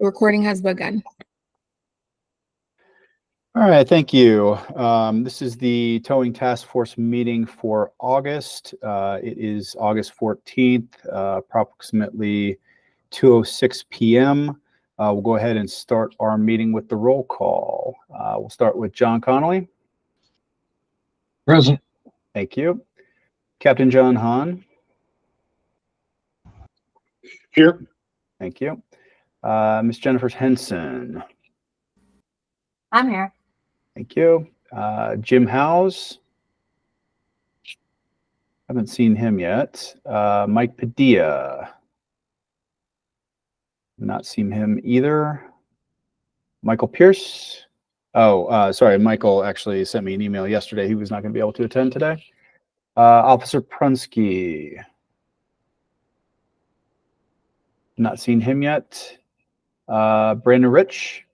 The recording has begun. All right, thank you. This is the Towing Task Force meeting for August. It is August 14th, approximately 2:06 p.m. We'll go ahead and start our meeting with the roll call. We'll start with John Connolly. Present. Thank you. Captain John Hahn. Here. Thank you. Ms. Jennifer Henson. I'm here. Thank you. Jim Howes. Haven't seen him yet. Mike Padilla. Not seen him either. Michael Pierce. Oh, sorry. Michael actually sent me an email yesterday. He was not going to be able to attend today. Officer Prunsky. Not seen him yet. Brandon Rich.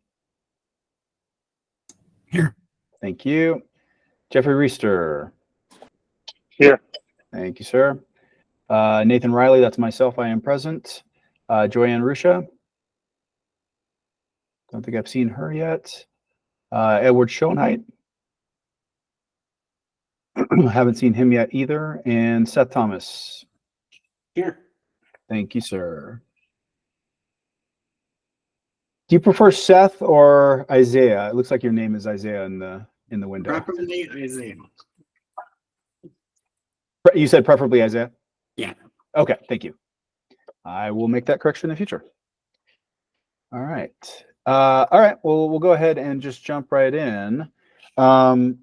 Here. Thank you. Jeffrey Reister. Here. Thank you, sir. Nathan Riley, that's myself. I am present. Joanne Rusha. Don't think I've seen her yet. Edward Schoenheit. Haven't seen him yet either. And Seth Thomas. Here. Thank you, sir. Do you prefer Seth or Isaiah? It looks like your name is Isaiah in the window. Preferably Isaiah. You said preferably Isaiah? Yeah. Okay, thank you. I will make that correction in the future. All right. All right, well, we'll go ahead and just jump right in. So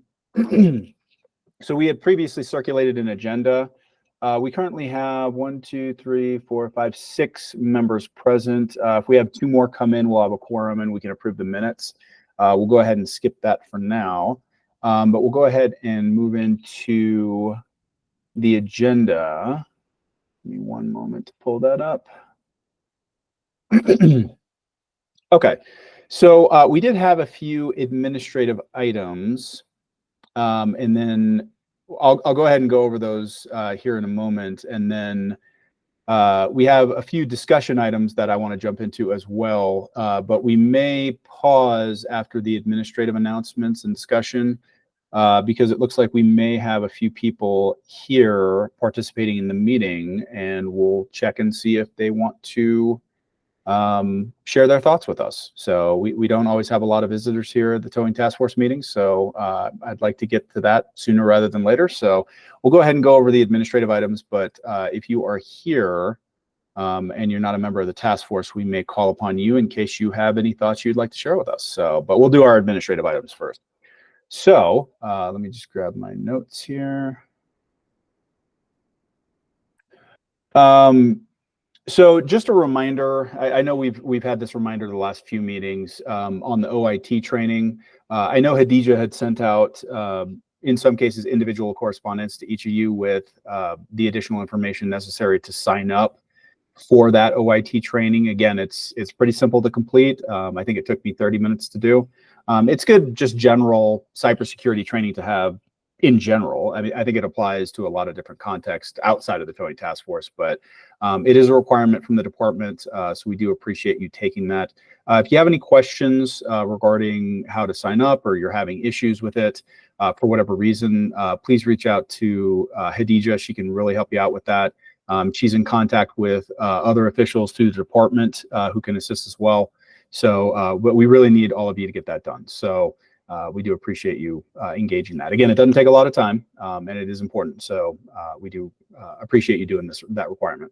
we had previously circulated an agenda. We currently have 6 members present. If we have 2 more come in, we'll have a quorum and we can approve the minutes. We'll go ahead and skip that for now. But we'll go ahead and move into the agenda. Give me one moment to pull that up. Okay, so we did have a few administrative items, and then I'll go ahead and go over those here in a moment, and then we have a few discussion items that I want to jump into as well, but we may pause after the administrative announcements and discussion because it looks like we may have a few people here participating in the meeting, and we'll check and see if they want to share their thoughts with us. So we don't always have a lot of visitors here at the Towing Task Force meetings, so I'd like to get to that sooner rather than later. So we'll go ahead and go over the administrative items, but if you are here and you're not a member of the task force, we may call upon you in case you have any thoughts you'd like to share with us. So, but we'll do our administrative items first. So let me just grab my notes here. So just a reminder, I know we've had this reminder the last few meetings on the OIT training. I know Hadija had sent out, in some cases, individual correspondence to each of you with the additional information necessary to sign up for that OIT training. Again, it's pretty simple to complete. I think it took me 30 minutes to do. It's good, just general cybersecurity training to have in general. I mean, I think it applies to a lot of different contexts outside of the Towing Task Force, but it is a requirement from the department, so we do appreciate you taking that. If you have any questions regarding how to sign up, or you're having issues with it for whatever reason, please reach out to Hadija. She can really help you out with that. She's in contact with other officials through the department who can assist as well. So, but we really need all of you to get that done. So we do appreciate you engaging that. Again, it doesn't take a lot of time, and it is important. So we do appreciate you doing that requirement.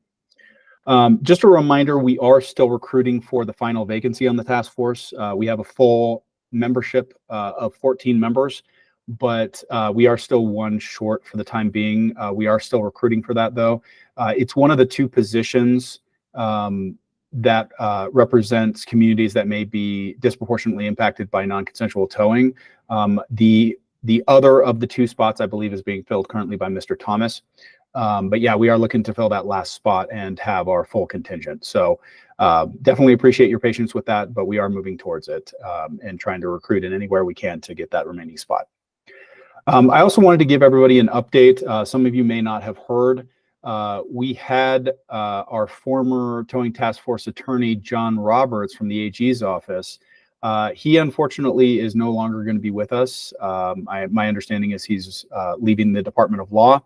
Just a reminder, we are still recruiting for the final vacancy on the task force. We have a full membership of 14 members, but we are still one short for the time being. We are still recruiting for that, though. It's one of the 2 positions that represents communities that may be disproportionately impacted by non-consensual towing. The other of the 2 spots, I believe, is being filled currently by Mr. Thomas. But yeah, we are looking to fill that last spot and have our full contingent. So definitely appreciate your patience with that, but we are moving towards it and trying to recruit in anywhere we can to get that remaining spot. I also wanted to give everybody an update. Some of you may not have heard, we had our former towing task force attorney, John Roberts from the AG's office. He unfortunately is no longer going to be with us. My understanding is he's leaving the Department of Law.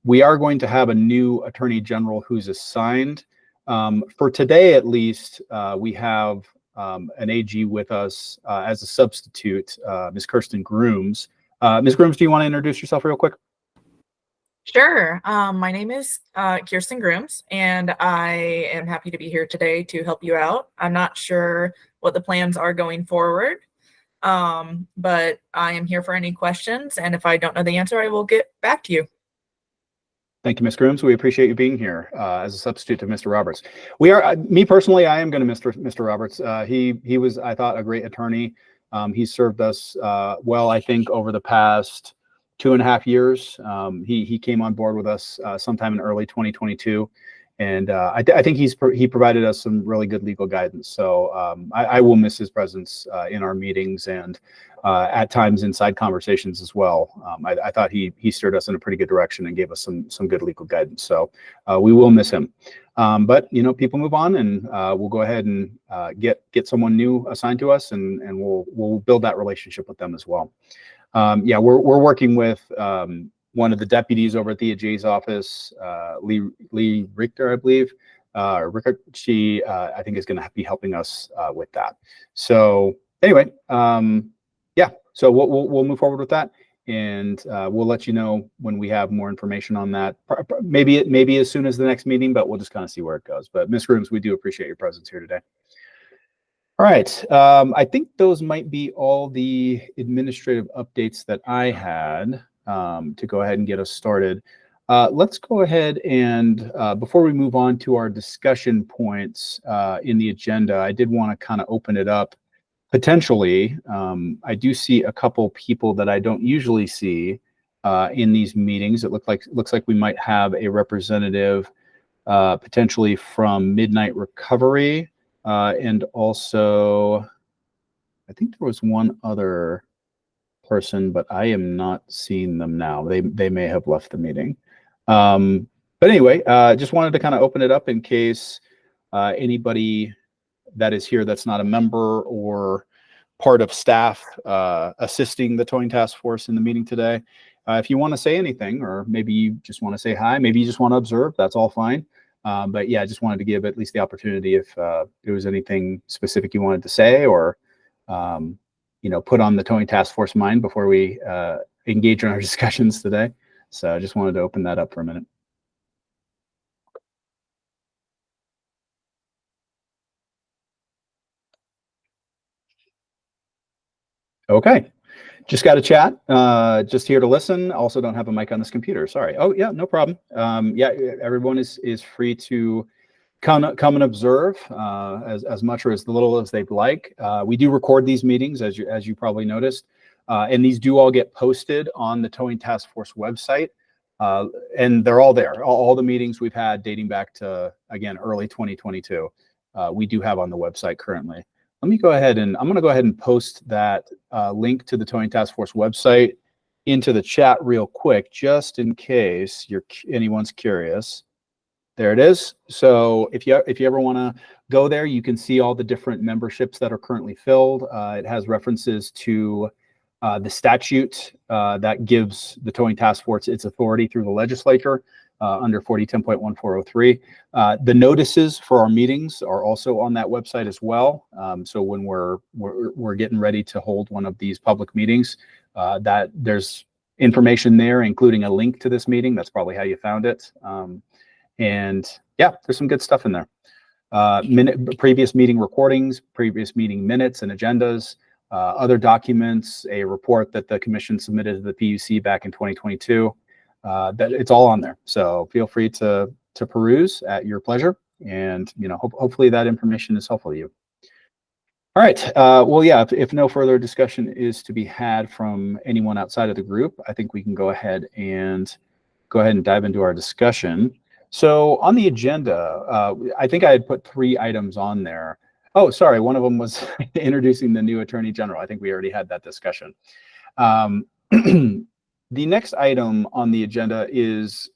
We are going to have a new attorney general who's assigned. For today, at least, we have an AG with us as a substitute, Ms. Kirsten Grooms. Ms. Grooms, do you want to introduce yourself real quick? Sure. My name is Kirsten Grooms, and I am happy to be here today to help you out. I'm not sure what the plans are going forward, but I am here for any questions, and if I don't know the answer, I will get back to you. Thank you, Ms. Grooms. We appreciate you being here as a substitute to Mr. Roberts. We are, me personally, I am going to miss Mr. Roberts. He was, I thought, a great attorney. He served us well, I think, over the past 2.5 years. He came on board with us sometime in early 2022. And I think he provided us some really good legal guidance. So I will miss his presence in our meetings and at times inside conversations as well. I thought he steered us in a pretty good direction and gave us some good legal guidance. So we will miss him. But you know, people move on, and we'll go ahead and get someone new assigned to us, and we'll build that relationship with them as well. Yeah, we're working with one of the deputies over at the AG's office, Lee Richter, I believe. Rickert, she, I think, is going to be helping us with that. So anyway, yeah, so we'll move forward with that, and we'll let you know when we have more information on that. Maybe as soon as the next meeting, but we'll just kind of see where it goes. But Ms. Grooms, we do appreciate your presence here today. All right, I think those might be all the administrative updates that I had to go ahead and get us started. Let's go ahead and before we move on to our discussion points in the agenda, I did want to kind of open it up. Potentially, I do see a couple people that I don't usually see in these meetings. It looks like we might have a representative potentially from Midnight Recovery. And also, I think there was one other person, but I am not seeing them now. They may have left the meeting. But anyway, just wanted to kind of open it up in case anybody that is here that's not a member or part of staff assisting the towing task force in the meeting today. If you want to say anything, or maybe you just want to say hi, maybe you just want to observe, that's all fine. But yeah, I just wanted to give at least the opportunity if there was anything specific you wanted to say, or you know, put on the towing task force mind before we engage in our discussions today. So I just wanted to open that up for a minute. Okay, just got a chat. Just here to listen. Also, don't have a mic on this computer. Sorry. Oh yeah, no problem. Yeah, everyone is free to come and observe as much or as little as they'd like. We do record these meetings, as you probably noticed, and these do all get posted on the Towing Task Force website, and they're all there. All the meetings we've had dating back to, again, early 2022, we do have on the website currently. Let me go ahead and I'm going to go ahead and post that link to the Towing Task Force website into the chat real quick, just in case anyone's curious. There it is. So if you ever want to go there, you can see all the different memberships that are currently filled. It has references to the statute that gives the Towing Task Force its authority through the legislature under 4010.1403. The notices for our meetings are also on that website as well. So when we're getting ready to hold one of these public meetings, that there's information there, including a link to this meeting. That's probably how you found it. And yeah, there's some good stuff in there. Previous meeting recordings, previous meeting minutes and agendas, other documents, a report that the commission submitted to the PUC back in 2022. That it's all on there. So feel free to peruse at your pleasure. And you know, hopefully that information is helpful to you. All right. Well, yeah, if no further discussion is to be had from anyone outside of the group, I think we can go ahead and dive into our discussion. So on the agenda, I think I had put 3 items on there. Oh, sorry. One of them was introducing the new Attorney General. I think we already had that discussion. The next item on the agenda is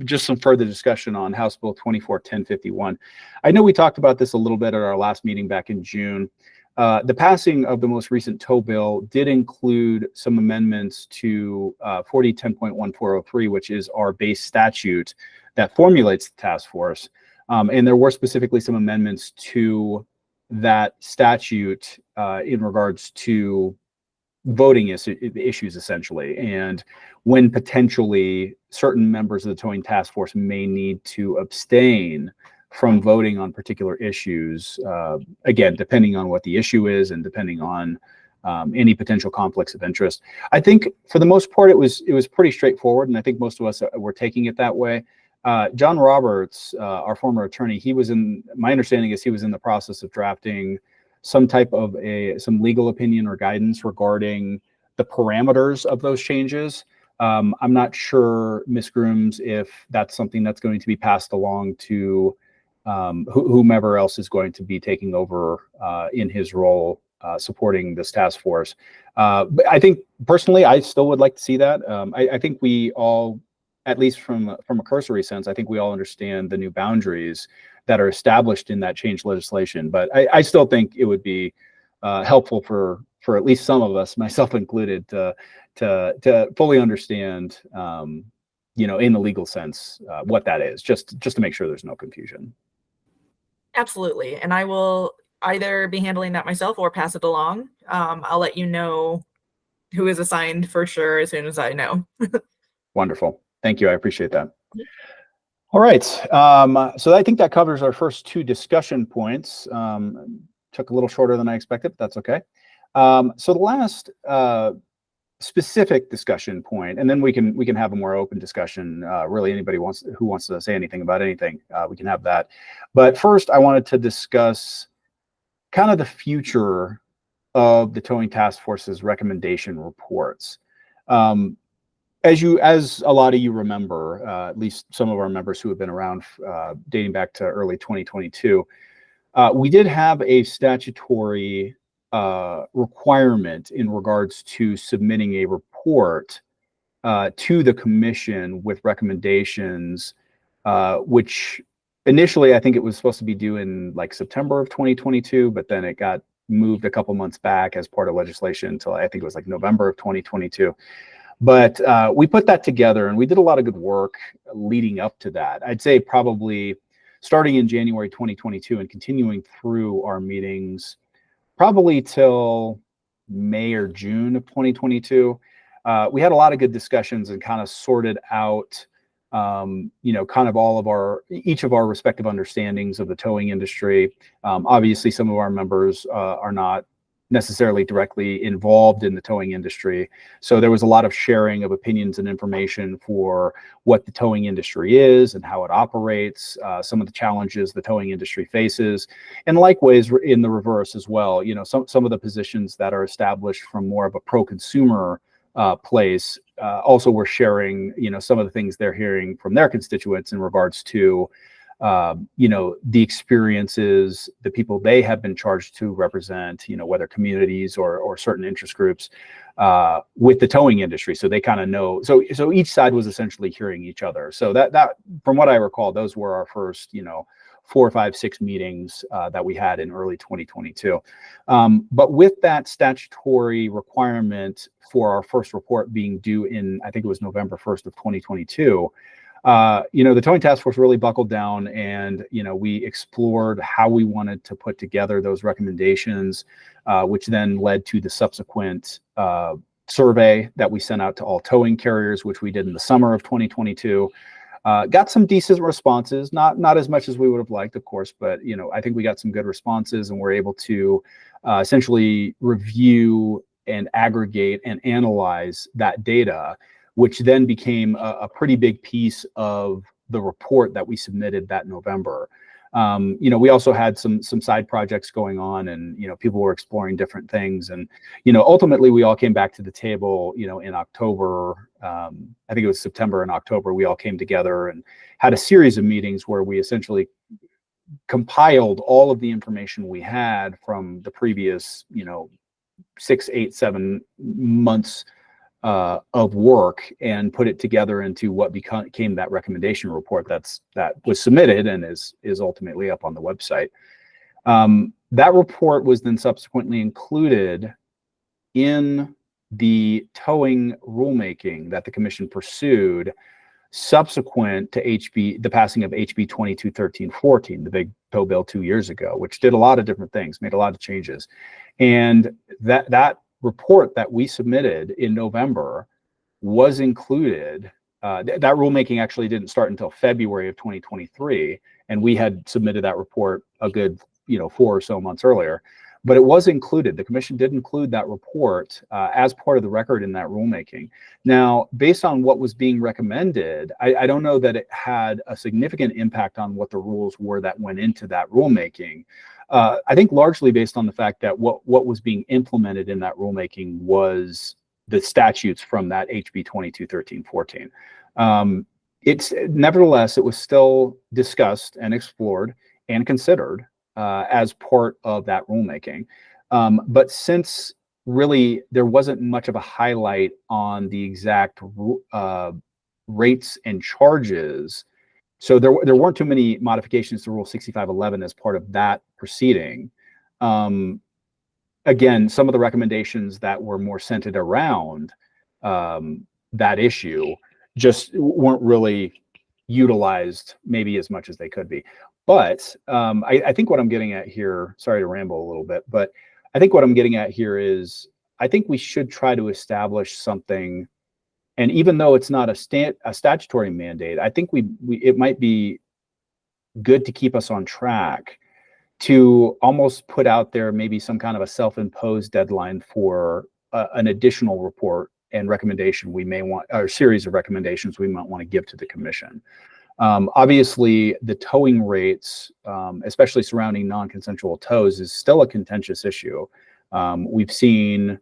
just some further discussion on House Bill 24-1051. I know we talked about this a little bit at our last meeting back in June. The passing of the most recent tow bill did include some amendments to 4010.1403, which is our base statute that formulates the task force. And there were specifically some amendments to that statute in regards to voting issues, essentially, and when potentially certain members of the towing task force may need to abstain from voting on particular issues, again, depending on what the issue is and depending on any potential conflicts of interest. I think for the most part, it was pretty straightforward, and I think most of us were taking it that way. John Roberts, our former attorney, my understanding is he was in the process of drafting some type of some legal opinion or guidance regarding the parameters of those changes. I'm not sure, Ms. Grooms, if that's something that's going to be passed along to whomever else is going to be taking over in his role supporting this task force. But I think personally, I still would like to see that. I think we all, at least from a cursory sense, I think we all understand the new boundaries that are established in that change legislation. But I still think it would be helpful for at least some of us, myself included, to fully understand, in the legal sense, what that is, just to make sure there's no confusion. Absolutely. And I will either be handling that myself or pass it along. I'll let you know who is assigned for sure as soon as I know. Wonderful. Thank you. I appreciate that. All right. So I think that covers our first two discussion points. Took a little shorter than I expected, but that's okay. So the last specific discussion point, and then we can have a more open discussion. Really, anybody who wants to say anything about anything, we can have that. But first, I wanted to discuss kind of the future of the Towing Task Force's recommendation reports. As a lot of you remember, at least some of our members who have been around dating back to early 2022, we did have a statutory requirement in regards to submitting a report to the commission with recommendations, which initially I think it was supposed to be due in like September of 2022, but then it got moved a couple months back as part of legislation until I think it was like November of 2022. But we put that together and we did a lot of good work leading up to that. I'd say probably starting in January 2022 and continuing through our meetings probably till May or June of 2022. We had a lot of good discussions and kind of sorted out, kind of each of our respective understandings of the towing industry. Obviously, some of our members are not necessarily directly involved in the towing industry. So there was a lot of sharing of opinions and information for what the towing industry is and how it operates, some of the challenges the towing industry faces, and likewise in the reverse as well. Some of the positions that are established from more of a pro-consumer place also were sharing, some of the things they're hearing from their constituents in regards to the experiences, the people they have been charged to represent, whether communities or certain interest groups with the towing industry. So they kind of know. So each side was essentially hearing each other. So that from what I recall, those were our first, 4, 5, 6 meetings that we had in early 2022. But with that statutory requirement for our first report being due in, I think it was November 1st of 2022, the Towing Task Force really buckled down and, we explored how we wanted to put together those recommendations, which then led to the subsequent survey that we sent out to all towing carriers, which we did in the summer of 2022. Got some decent responses, not as much as we would have liked, of course, but, I think we got some good responses and we're able to essentially review and aggregate and analyze that data, which then became a pretty big piece of the report that we submitted that November. We also had some side projects going on and, people were exploring different things. And, ultimately we all came back to the table, in October, I think it was September and October, we all came together and had a series of meetings where we essentially compiled all of the information we had from the previous, 6, 8, 7 months of work and put it together into what became that recommendation report that was submitted and is ultimately up on the website. That report was then subsequently included in the towing rulemaking that the commission pursued subsequent to the passing of HB 221314, the big tow bill 2 years ago, which did a lot of different things, made a lot of changes. And that report that we submitted in November was included. That rulemaking actually didn't start until February of 2023, and we had submitted that report a good 4 or so months earlier. But it was included. The commission did include that report as part of the record in that rulemaking. Now, based on what was being recommended, I don't know that it had a significant impact on what the rules were that went into that rulemaking. I think largely based on the fact that what was being implemented in that rulemaking was the statutes from that HB 221314. Nevertheless, it was still discussed and explored and considered as part of that rulemaking. But since really there wasn't much of a highlight on the exact rates and charges, so there weren't too many modifications to Rule 6511 as part of that proceeding. Again, some of the recommendations that were more centered around that issue just weren't really utilized maybe as much as they could be. But I think what I'm getting at here, sorry to ramble a little bit, but I think what I'm getting at here is I think we should try to establish something. And even though it's not a statutory mandate, I think it might be good to keep us on track to almost put out there maybe some kind of a self-imposed deadline for an additional report and recommendation we may want, or series of recommendations we might want to give to the commission. Obviously, the towing rates, especially surrounding non-consensual tows, is still a contentious issue. We've seen,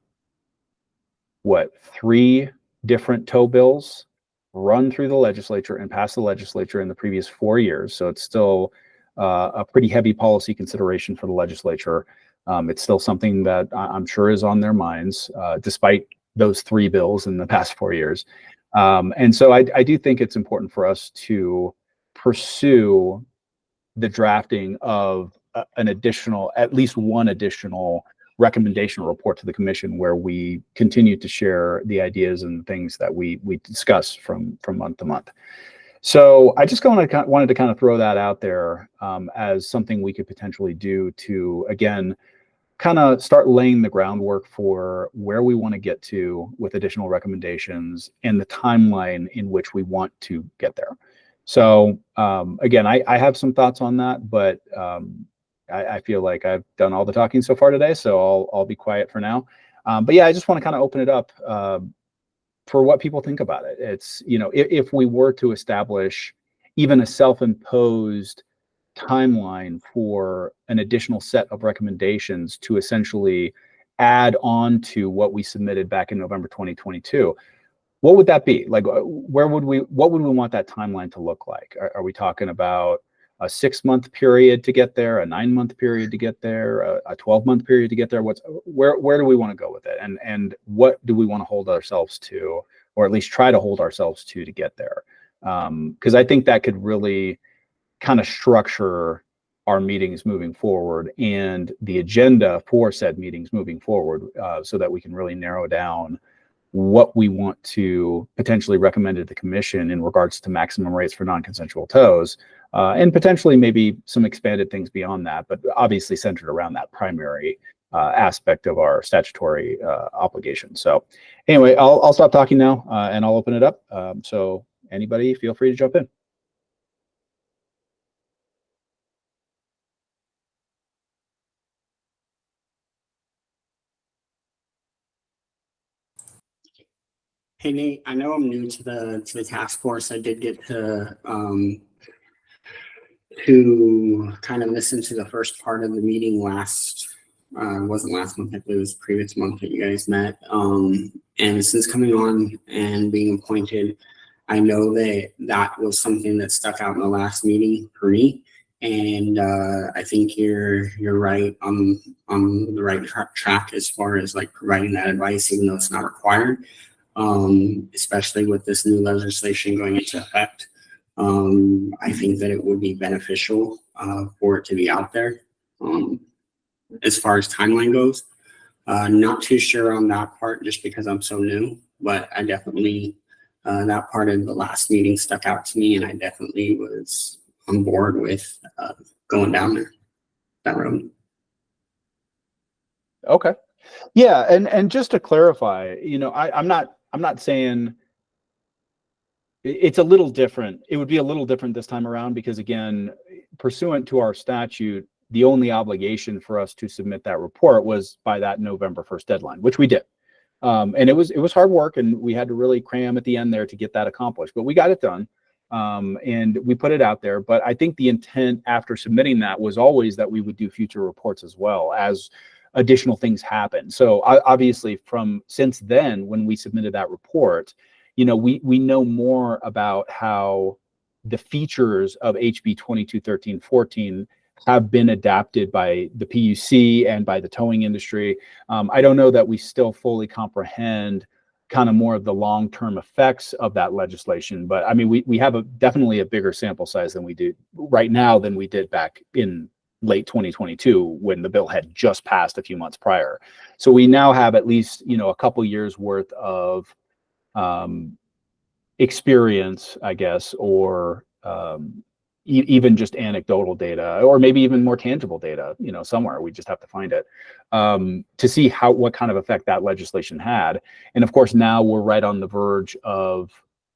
3 different tow bills run through the legislature and pass the legislature in the previous 4 years. So it's still a pretty heavy policy consideration for the legislature. It's still something that I'm sure is on their minds, despite those 3 bills in the past 4 years. And so I do think it's important for us to pursue the drafting of at least one additional recommendation report to the commission where we continue to share the ideas and things that we discuss from month to month. So I just wanted to kind of throw that out there as something we could potentially do to, again, kind of start laying the groundwork for where we want to get to with additional recommendations and the timeline in which we want to get there. So again, I have some thoughts on that, but I feel like I've done all the talking so far today, so I'll be quiet for now. But yeah, I just want to kind of open it up for what people think about it. It's, if we were to establish even a self-imposed timeline for an additional set of recommendations to essentially add on to what we submitted back in November 2022, what would that be? Like, what would we want that timeline to look like? Are we talking about a 6-month period to get there, a 9-month period to get there, a 12-month period to get there? Where do we want to go with it? And what do we want to hold ourselves to, or at least try to hold ourselves to get there? Because I think that could really kind of structure our meetings moving forward and the agenda for said meetings moving forward, so that we can really narrow down what we want to potentially recommend to the commission in regards to maximum rates for non-consensual tows, and potentially maybe some expanded things beyond that, but obviously centered around that primary aspect of our statutory obligation. So anyway, I'll stop talking now and I'll open it up. So anybody, feel free to jump in. Hey Nate, I know I'm new to the task force. I did get to kind of listen to the first part of the meeting it wasn't last month, I think it was previous month that you guys met. And since coming on and being appointed, I know that was something that stuck out in the last meeting for me. And I think you're right on the right track as far as like providing that advice, even though it's not required. especially with this new legislation going into effect. I think that it would be beneficial for it to be out there. As far as timeline goes, not too sure on that part just because I'm so new, but I definitely, that part of the last meeting stuck out to me, and I definitely was on board with going down that road. Okay. Yeah, and just to clarify, you know, I'm not saying it's a little different. It would be a little different this time around because, again, pursuant to our statute, the only obligation for us to submit that report was by that November 1st deadline, which we did. And it was hard work, and we had to really cram at the end there to get that accomplished, but we got it done. And we put it out there. But I think the intent after submitting that was always that we would do future reports as well as additional things happen. So obviously since then, when we submitted that report, you know, we know more about how the features of HB 2213-14 have been adapted by the PUC and by the towing industry. I don't know that we still fully comprehend kind of more of the long-term effects of that legislation, but I mean, we have definitely a bigger sample size than we do right now than we did back in late 2022 when the bill had just passed a few months prior. So we now have at least, you know, a couple years worth of experience, I guess, or even just anecdotal data, or maybe even more tangible data, you know, somewhere. We just have to find it to see what kind of effect that legislation had. And of course, now we're right on the verge of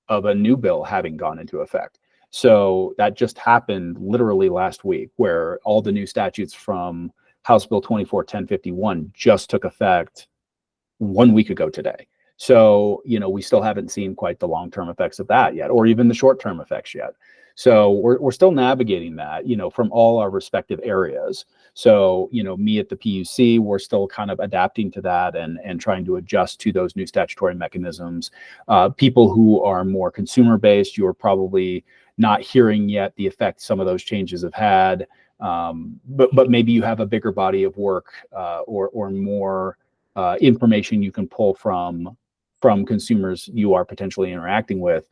a new bill having gone into effect. So that just happened literally last week, where all the new statutes from House Bill 24-1051 just took effect 1 week ago today. So, you know, we still haven't seen quite the long-term effects of that yet, or even the short-term effects yet. So we're still navigating that, you know, from all our respective areas. So, you know, me at the PUC, we're still kind of adapting to that and trying to adjust to those new statutory mechanisms. People who are more consumer-based, you're probably not hearing yet the effect some of those changes have had. But maybe you have a bigger body of work or more information you can pull from consumers you are potentially interacting with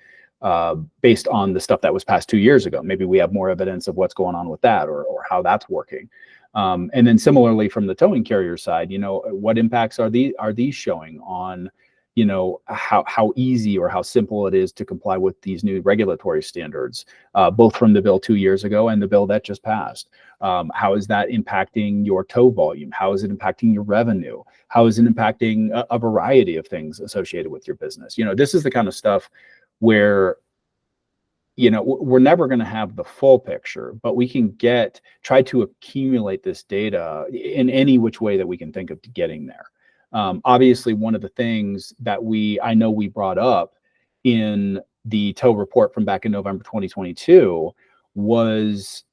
based on the stuff that was passed 2 years ago. Maybe we have more evidence of what's going on with that or how that's working. And then similarly from the towing carrier side, you know, what impacts are these showing on, you know, how easy or how simple it is to comply with these new regulatory standards, both from the bill 2 years ago and the bill that just passed. How is that impacting your tow volume? How is it impacting your revenue? How is it impacting a variety of things associated with your business? You know, this is the kind of stuff where, you know, we're never going to have the full picture, but we can try to accumulate this data in any which way that we can think of to getting there. Obviously, one of the things that I know we brought up in the tow report from back in November 2022 was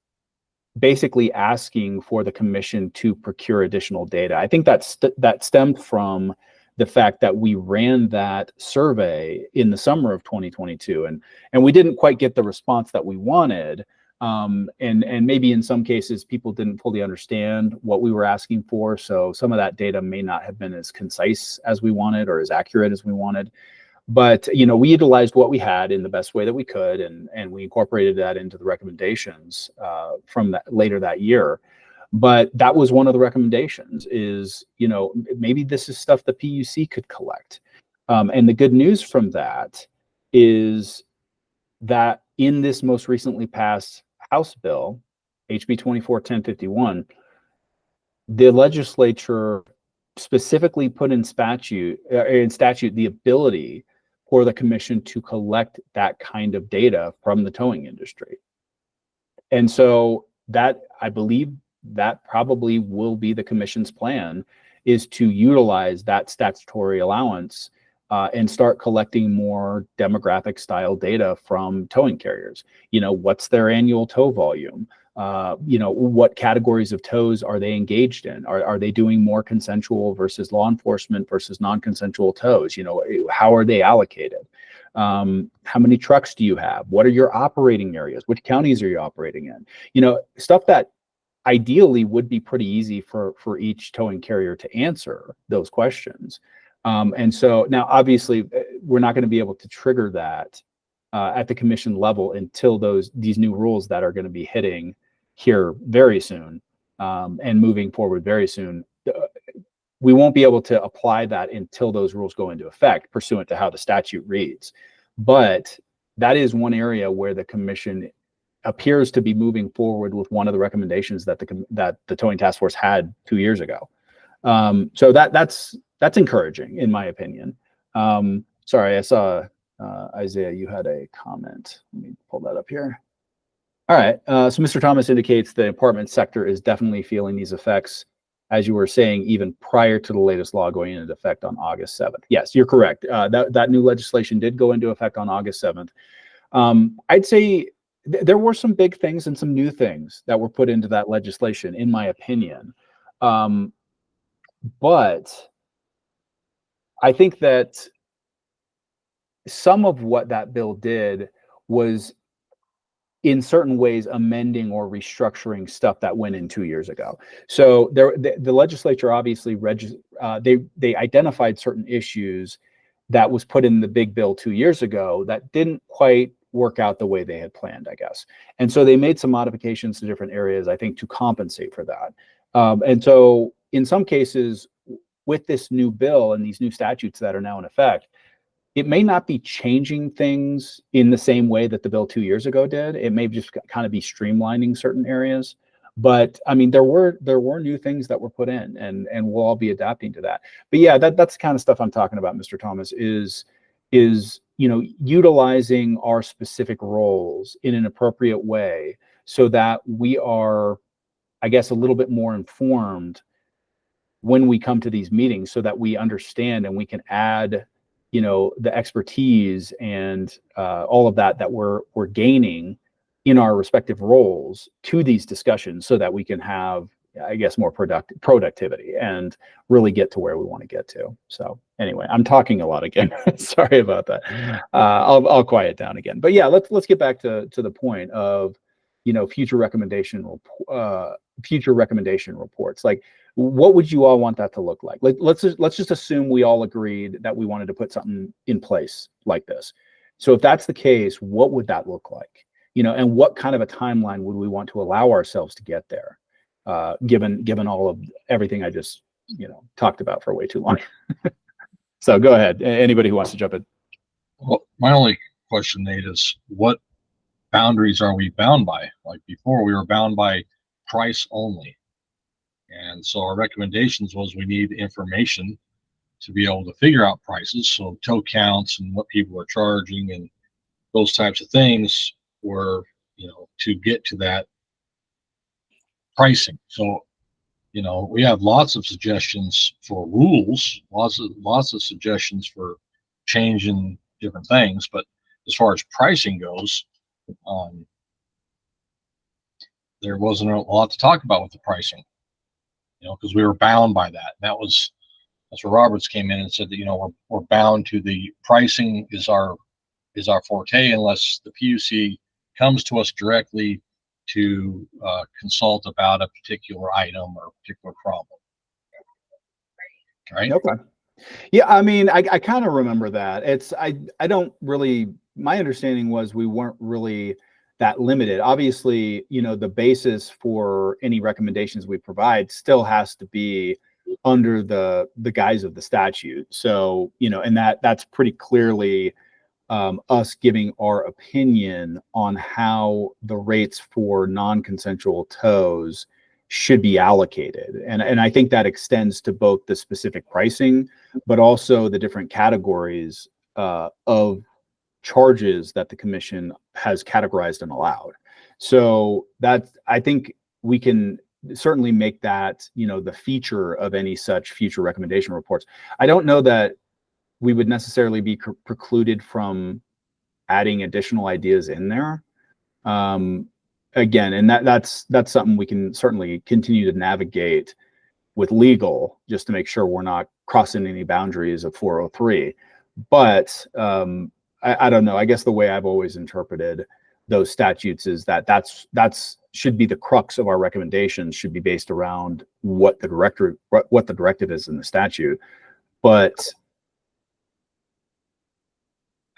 basically asking for the commission to procure additional data. I think that stemmed from the fact that we ran that survey in the summer of 2022, and we didn't quite get the response that we wanted. And maybe in some cases people didn't fully understand what we were asking for. So some of that data may not have been as concise as we wanted or as accurate as we wanted. But, you know, we utilized what we had in the best way that we could, and we incorporated that into the recommendations from later that year. But that was one of the recommendations is, you know, maybe this is stuff the PUC could collect. And the good news from that is that in this most recently passed House bill, HB 24-1051, the legislature specifically put in statute the ability for the commission to collect that kind of data from the towing industry. And so that, I believe, that probably will be the commission's plan, is to utilize that statutory allowance and start collecting more demographic style data from towing carriers. You know, what's their annual tow volume? You know, what categories of tows are they engaged in? Are they doing more consensual versus law enforcement versus non-consensual tows? You know, how are they allocated? How many trucks do you have? What are your operating areas? Which counties are you operating in? You know, stuff that ideally would be pretty easy for each towing carrier to answer those questions. And so now, obviously, we're not going to be able to trigger that at the commission level until these new rules that are going to be hitting here very soon and moving forward very soon. We won't be able to apply that until those rules go into effect, pursuant to how the statute reads. But that is one area where the commission appears to be moving forward with one of the recommendations that the towing task force had 2 years ago. So that's encouraging, in my opinion. Sorry, I saw Isaiah, you had a comment. Let me pull that up here. All right. So Mr. Thomas indicates the apartment sector is definitely feeling these effects, as you were saying, even prior to the latest law going into effect on August 7th. Yes, you're correct. That new legislation did go into effect on August 7th. I'd say there were some big things and some new things that were put into that legislation, in my opinion. But I think that some of what that bill did was, in certain ways, amending or restructuring stuff that went in 2 years ago. So the legislature obviously they identified certain issues that was put in the big bill 2 years ago that didn't quite work out the way they had planned, I guess. And so they made some modifications to different areas, I think, to compensate for that. And so in some cases, with this new bill and these new statutes that are now in effect, it may not be changing things in the same way that the bill 2 years ago did. It may just kind of be streamlining certain areas. But I mean, there were new things that were put in, and we'll all be adapting to that. But yeah, that's the kind of stuff I'm talking about, Mr. Thomas, is utilizing our specific roles in an appropriate way so that we are, I guess, a little bit more informed when we come to these meetings, so that we understand and we can add the expertise and all of that we're gaining in our respective roles to these discussions, so that we can have, I guess, more productivity and really get to where we want to get to. So anyway, I'm talking a lot again. Sorry about that. I'll quiet down again. But yeah, let's get back to the point of future recommendation reports. Like, what would you all want that to look like? Let's just assume we all agreed that we wanted to put something in place like this. So if that's the case, what would that look like? And what kind of a timeline would we want to allow ourselves to get there? Given all of everything I just talked about for way too long. So go ahead. Anybody who wants to jump in. Well, my only question, Nate, is what boundaries are we bound by? Like before, we were bound by price only. And so our recommendations was we need information to be able to figure out prices. So tow counts and what people are charging and those types of things were, to get to that pricing. So, we have lots of suggestions for rules, lots of suggestions for changing different things. But as far as pricing goes, there wasn't a lot to talk about with the pricing, because we were bound by that. That's where Roberts came in and said that, we're bound to the pricing is our forte, unless the PUC comes to us directly to consult about a particular item or a particular problem. Right? Okay. Yeah, I mean, I kind of remember that. I don't really, my understanding was we weren't really that limited. Obviously, the basis for any recommendations we provide still has to be under the guise of the statute. So, and that's pretty clearly us giving our opinion on how the rates for non-consensual tows should be allocated. And I think that extends to both the specific pricing, but also the different categories of charges that the commission has categorized and allowed. So I think we can certainly make that, the feature of any such future recommendation reports. I don't know that we would necessarily be precluded from adding additional ideas in there. Again, and that's something we can certainly continue to navigate with legal, just to make sure we're not crossing any boundaries of 403. But I don't know. I guess the way I've always interpreted those statutes is that's should be the crux of our recommendations, should be based around what the directive is in the statute. But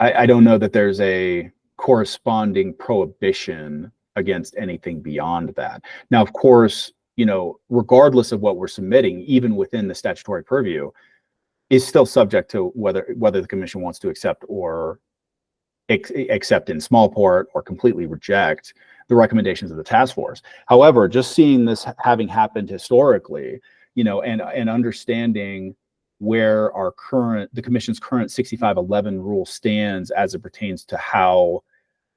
I don't know that there's a corresponding prohibition against anything beyond that. Now, of course, you know, regardless of what we're submitting, even within the statutory purview, is still subject to whether the commission wants to accept or accept in small part or completely reject the recommendations of the task force. However, just seeing this having happened historically, you know, and understanding where the commission's current 6511 rule stands as it pertains to how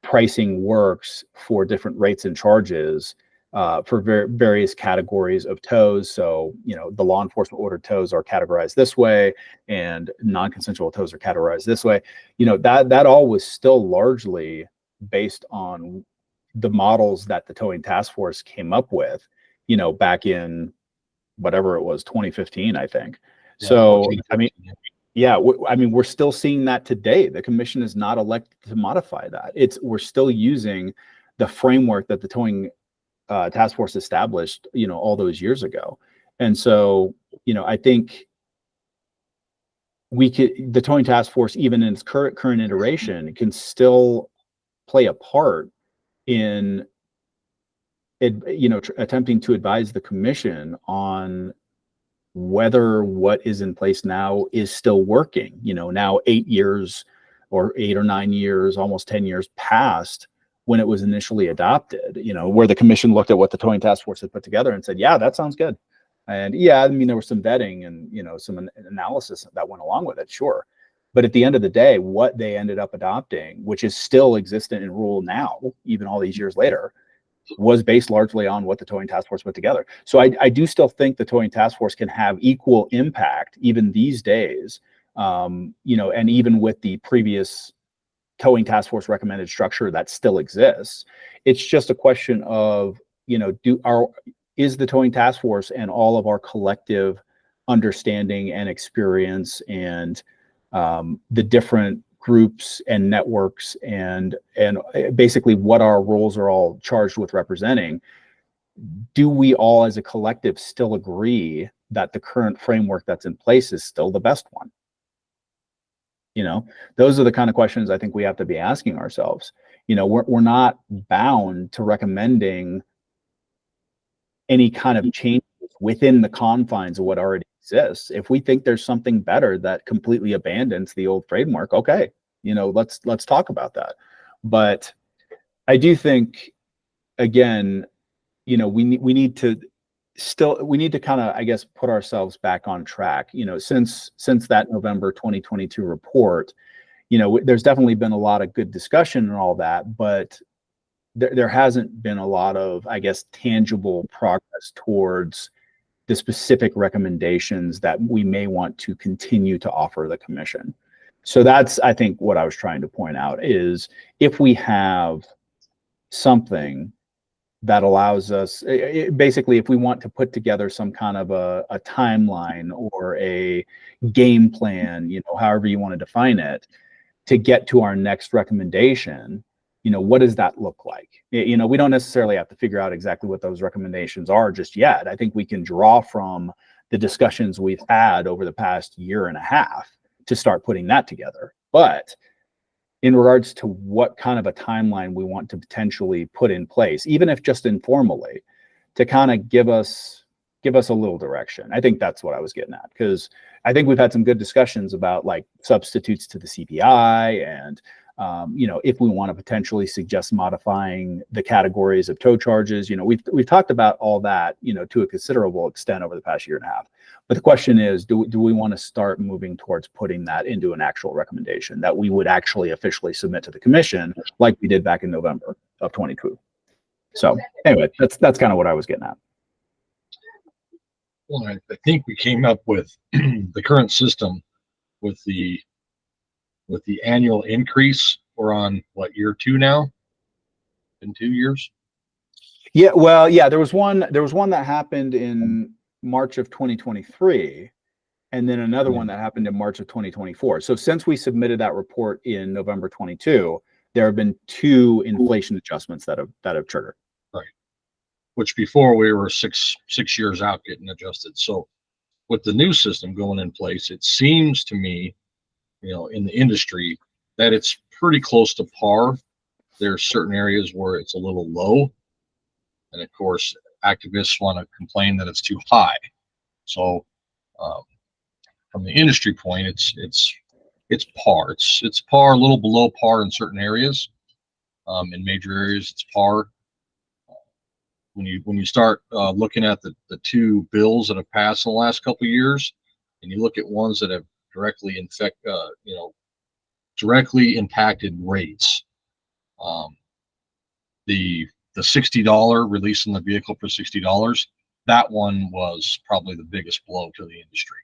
pricing works for different rates and charges for various categories of tows. So, you know, the law enforcement ordered tows are categorized this way, and non-consensual tows are categorized this way. You know, that all was still largely based on the models that the towing task force came up with, you know, back in whatever it was, 2015, I think. Yeah, So, 14, I mean, 15, yeah. yeah, I mean, we're still seeing that today. The commission is not elected to modify that. We're still using the framework that the towing task force established, you know, all those years ago. And so, you know, I think the towing task force, even in its current iteration, can still play a part in you know, attempting to advise the commission on whether what is in place now is still working. You know, now 8 years or 8 or 9 years, almost 10 years past when it was initially adopted, you know, where the commission looked at what the towing task force had put together and said, yeah, that sounds good. And yeah, I mean, there was some vetting and, you know, some analysis that went along with it, sure. But at the end of the day, what they ended up adopting, which is still existent in rule now, even all these years later, was based largely on what the towing task force put together. So I do still think the towing task force can have equal impact even these days, you know, and even with the previous towing task force recommended structure that still exists. It's just a question of, you know, is the towing task force and all of our collective understanding and experience and the different groups and networks and basically what our roles are all charged with representing, do we all as a collective still agree that the current framework that's in place is still the best one? You know, those are the kind of questions I think we have to be asking ourselves. You know, we're not bound to recommending any kind of change within the confines of what already exists. If we think there's something better that completely abandons the old framework, okay, you know, let's talk about that. But I do think, again, you know, we need to kind of, I guess, put ourselves back on track. You know, since that November 2022 report, you know, there's definitely been a lot of good discussion and all that, but there hasn't been a lot of, I guess, tangible progress towards the specific recommendations that we may want to continue to offer the commission. So that's, I think, what I was trying to point out is if we have something that allows us, basically, if we want to put together some kind of a timeline or a game plan, you know, however you want to define it, to get to our next recommendation, you know, what does that look like? You know, we don't necessarily have to figure out exactly what those recommendations are just yet. I think we can draw from the discussions we've had over the past year and a half to start putting that together. But in regards to what kind of a timeline we want to potentially put in place, even if just informally, to kind of give us a little direction. I think that's what I was getting at, because I think we've had some good discussions about like substitutes to the CPI and you know, if we want to potentially suggest modifying the categories of tow charges. You know, we've talked about all that, you know, to a considerable extent over the past year and a half. But the question is, do we want to start moving towards putting that into an actual recommendation that we would actually officially submit to the commission, like we did back in November of 2022? So anyway, that's kind of what I was getting at. Well, I think we came up with the current system with the annual increase. We're on what, year 2 now? In 2 years? Yeah, well, yeah, there was one that happened in March of 2023, and then another one that happened in March of 2024. So since we submitted that report in November 22, there have been 2 inflation adjustments that have triggered. Right. Which before we were six years out getting adjusted. So with the new system going in place, it seems to me, you know, in the industry, that it's pretty close to par. There are certain areas where it's a little low. And of course, activists want to complain that it's too high. So from the industry point, it's par. It's par, a little below par in certain areas. In major areas, it's par. When you start looking at the two bills that have passed in the last couple of years, and you look at ones that have directly directly impacted rates, the $60 releasing the vehicle for $60, that one was probably the biggest blow to the industry.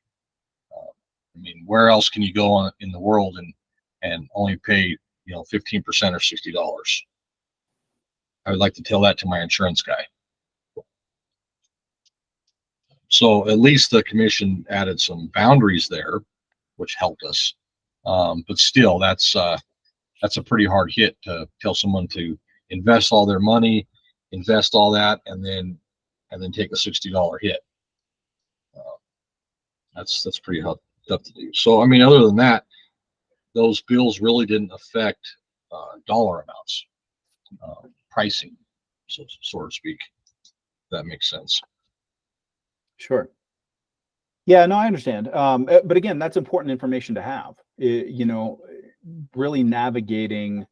I mean, where else can you go on in the world and only pay 15% or $60? I would like to tell that to my insurance guy. So at least the commission added some boundaries there, which helped us. But still, that's a pretty hard hit to tell someone to invest all their money, invest all that, and then take a $60 hit. That's pretty tough to do. So I mean, other than that, those bills really didn't affect dollar amounts, pricing, so to speak. If that makes sense. Sure. Yeah, no, I understand. But again, that's important information to have. Really navigating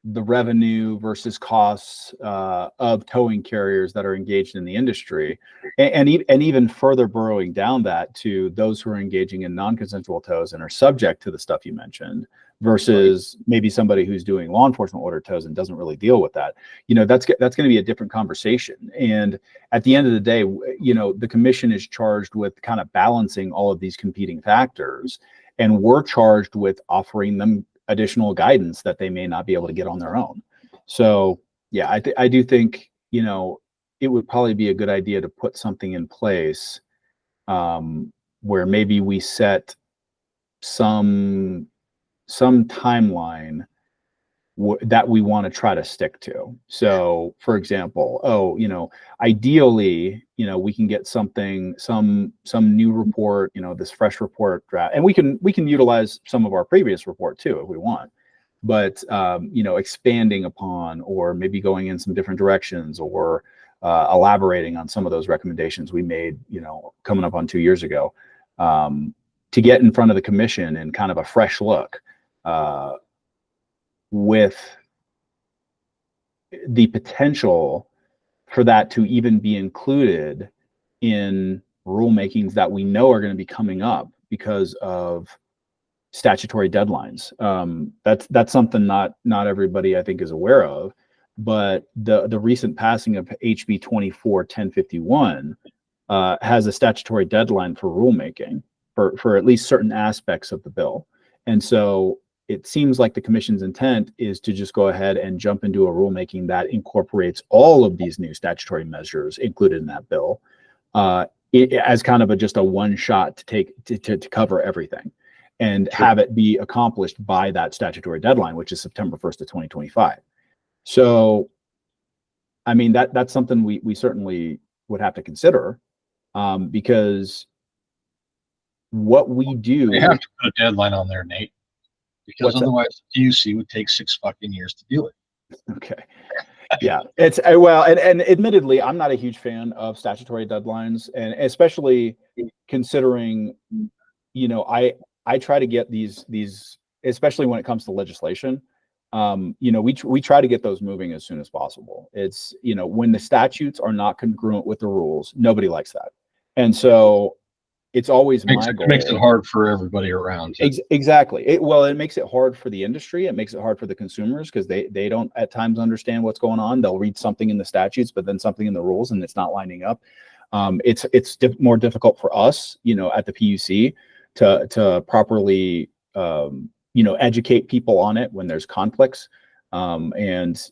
the revenue versus costs of towing carriers that are engaged in the industry, and even further burrowing down that to those who are engaging in non-consensual tows and are subject to the stuff you mentioned, versus maybe somebody who's doing law enforcement order tows and doesn't really deal with that. That's going to be a different conversation. And at the end of the day, the commission is charged with kind of balancing all of these competing factors, and we're charged with offering them additional guidance that they may not be able to get on their own. So yeah, I do think, it would probably be a good idea to put something in place where maybe we set some timeline that we want to try to stick to. So for example, ideally, we can get some new report, this fresh report draft, and we can utilize some of our previous report too, if we want, but, expanding upon, or maybe going in some different directions, or elaborating on some of those recommendations we made, coming up on 2 years ago, to get in front of the commission and kind of a fresh look, with the potential for that to even be included in rulemakings that we know are going to be coming up because of statutory deadlines. That's something not everybody, I think, is aware of, but the recent passing of HB 24-1051 has a statutory deadline for rulemaking for at least certain aspects of the bill. And so it seems like the commission's intent is to just go ahead and jump into a rulemaking that incorporates all of these new statutory measures included in that bill, as kind of just a one shot to cover everything, and have it be accomplished by that statutory deadline, which is September 1st of 2025. So, I mean, that's something we certainly would have to consider, because what we do. They have to put a deadline on there, Nate. Because What's otherwise, the PUC would take 6 fucking years to do it. Okay. Yeah, it's well, and admittedly, I'm not a huge fan of statutory deadlines, and especially considering, I try to get these, especially when it comes to legislation, we try to get those moving as soon as possible. It's, when the statutes are not congruent with the rules, nobody likes that, and so it's always my goal. It makes it hard for everybody around. Exactly. It makes it hard for the industry. It makes it hard for the consumers, because they don't at times understand what's going on. They'll read something in the statutes, but then something in the rules, and it's not lining up. It's more difficult for us, at the PUC to properly, educate people on it when there's conflicts, and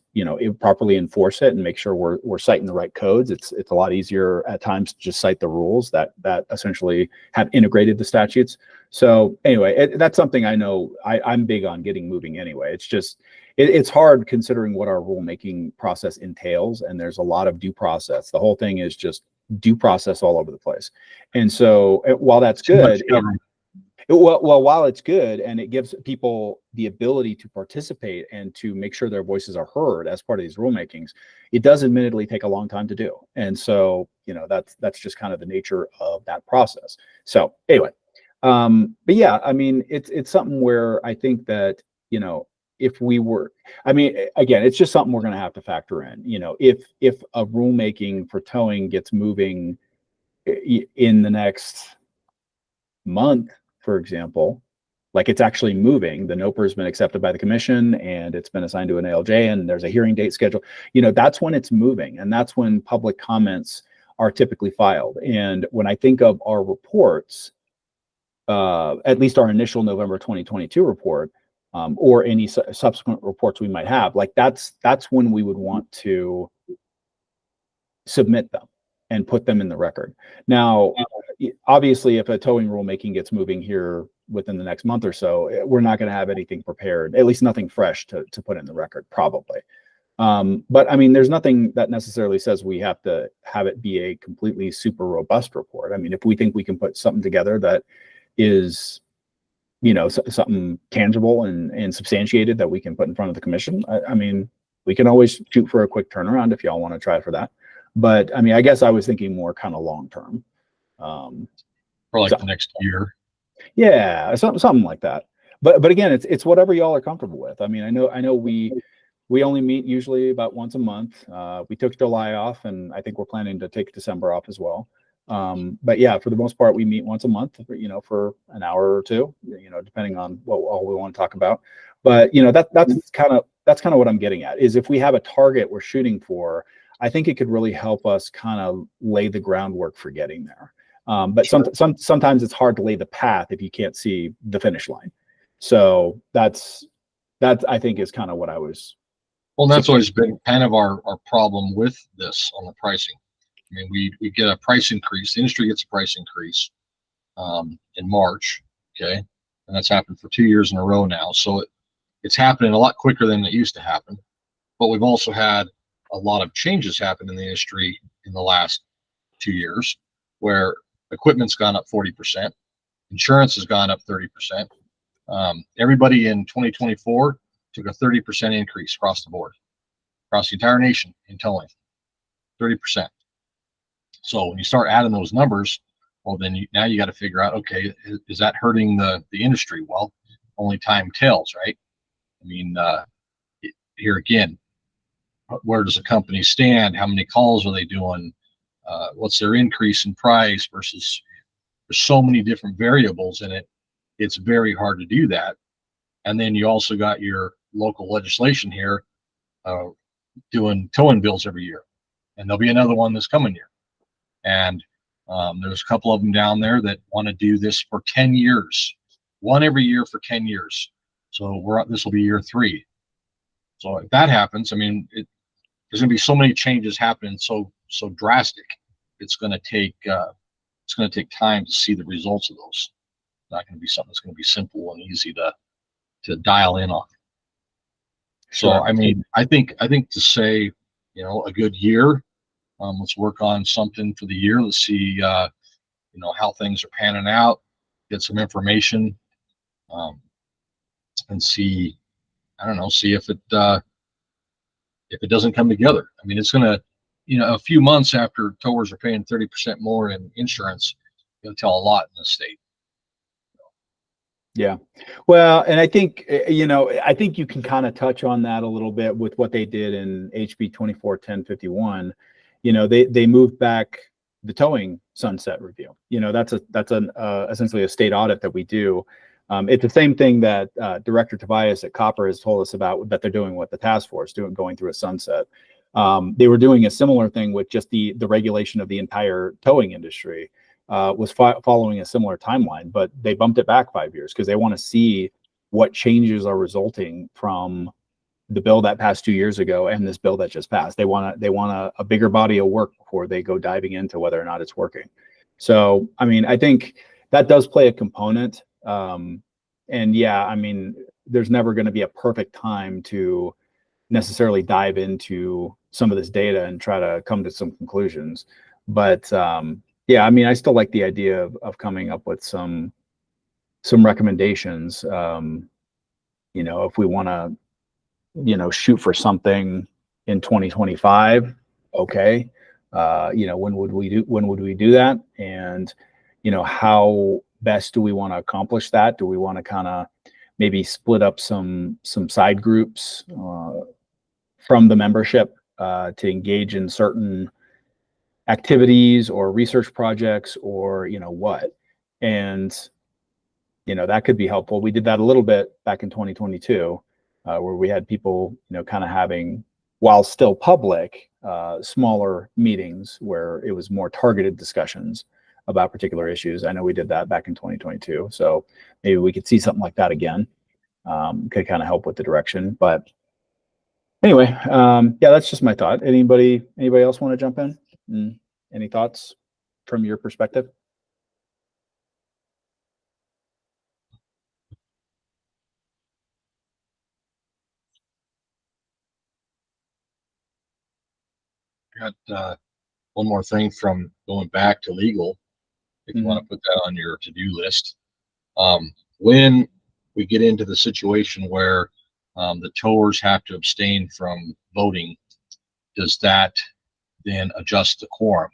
properly enforce it and make sure we're citing the right codes. It's a lot easier at times to just cite the rules that essentially have integrated the statutes. So anyway, that's something I know I'm big on getting moving anyway. It's just it's hard considering what our rulemaking process entails, and there's a lot of due process. The whole thing is just due process all over the place, and so while that's good, Well, while it's good and it gives people the ability to participate and to make sure their voices are heard as part of these rulemakings, it does admittedly take a long time to do. And so, that's just kind of the nature of that process. So anyway, but yeah, I mean, it's something where I think that, if we were, I mean, again, it's just something we're going to have to factor in. If a rulemaking for towing gets moving in the next month, for example, like it's actually moving, the NOPR has been accepted by the commission and it's been assigned to an ALJ and there's a hearing date scheduled, that's when it's moving, and that's when public comments are typically filed. And when I think of our reports, at least our initial November 2022 report, or any subsequent reports we might have, like that's when we would want to submit them and put them in the record. Now, obviously, if a towing rulemaking gets moving here within the next month or so, we're not going to have anything prepared, at least nothing fresh to put in the record, probably. But I mean, there's nothing that necessarily says we have to have it be a completely super robust report. I mean, if we think we can put something together that is, something tangible and substantiated that we can put in front of the commission, I mean, we can always shoot for a quick turnaround if y'all want to try for that. But I mean, I guess I was thinking more kind of long term. For like the next year. Yeah, something like that. But again, it's whatever y'all are comfortable with. I mean, I know we only meet usually about once a month. We took July off, and I think we're planning to take December off as well. But yeah, for the most part, we meet once a month, for an hour or two, depending on what all we want to talk about. But that's kind of what I'm getting at, is if we have a target we're shooting for, I think it could really help us kind of lay the groundwork for getting there. But Sure. sometimes it's hard to lay the path if you can't see the finish line. So that I think is kind of what I was. Well, that's always been kind of our problem with this on the pricing. I mean, we get a price increase, the industry gets a price increase in March, okay? And that's happened for 2 years in a row now. So it's happening a lot quicker than it used to happen. But we've also had a lot of changes happen in the industry in the last 2 years, where equipment's gone up 40%, insurance has gone up 30%. Everybody in 2024 took a 30% increase across the board, across the entire nation in towing, 30%. So when you start adding those numbers, well, then now you got to figure out, okay, is that hurting the industry? Well, only time tells, right? I mean, here again, where does a company stand? How many calls are they doing? What's their increase in price versus, there's so many different variables in it. It's very hard to do that. And then you also got your local legislation here doing towing bills every year. And there'll be another one this coming year. And there's a couple of them down there that want to do this for 10 years, one every year for 10 years. So this will be year 3. So if that happens, I mean, there's going to be so many changes happening, so drastic. It's going to take time to see the results of those. It's not going to be something that's going to be simple and easy to dial in on. So Sure. I mean, I think to say, a good year. Let's work on something for the year. Let's see, how things are panning out. Get some information, and see. I don't know. See if it doesn't come together. I mean, it's gonna, a few months after towers are paying 30% more in insurance, it'll tell a lot in the state. Yeah. Well, and I think, I think you can kind of touch on that a little bit with what they did in HB 241051. They moved back the towing sunset review. That's essentially a state audit that we do. It's the same thing that Director Tobias at Copper has told us about, that they're doing with the task force, going through a sunset. They were doing a similar thing with just the regulation of the entire towing industry. Was following a similar timeline, but they bumped it back 5 years because they want to see what changes are resulting from the bill that passed 2 years ago and this bill that just passed. They want a bigger body of work before they go diving into whether or not it's working. So, I mean, I think that does play a component. And yeah, I mean, there's never going to be a perfect time to necessarily dive into some of this data and try to come to some conclusions. But yeah, I mean, I still like the idea of coming up with some some recommendations. You know, if we want to, you know, shoot for something in 2025, okay. You know, when would we do that? And, you know, how best do we want to accomplish that? Do we want to kind of maybe split up some side groups from the membership to engage in certain activities or research projects, or, you know, what? And, you know, that could be helpful. We did that a little bit back in 2022, where we had people, you know, kind of having, while still public, smaller meetings where it was more targeted discussions about particular issues. I know we did that back in 2022. So maybe we could see something like that again. Could kind of help with the direction. But anyway, yeah, that's just my thought. Anybody else want to jump in? Any thoughts from your perspective? Got one more thing from going back to legal, if you Mhm. want to put that on your to-do list. When we get into the situation where the towers have to abstain from voting, does that then adjust the quorum?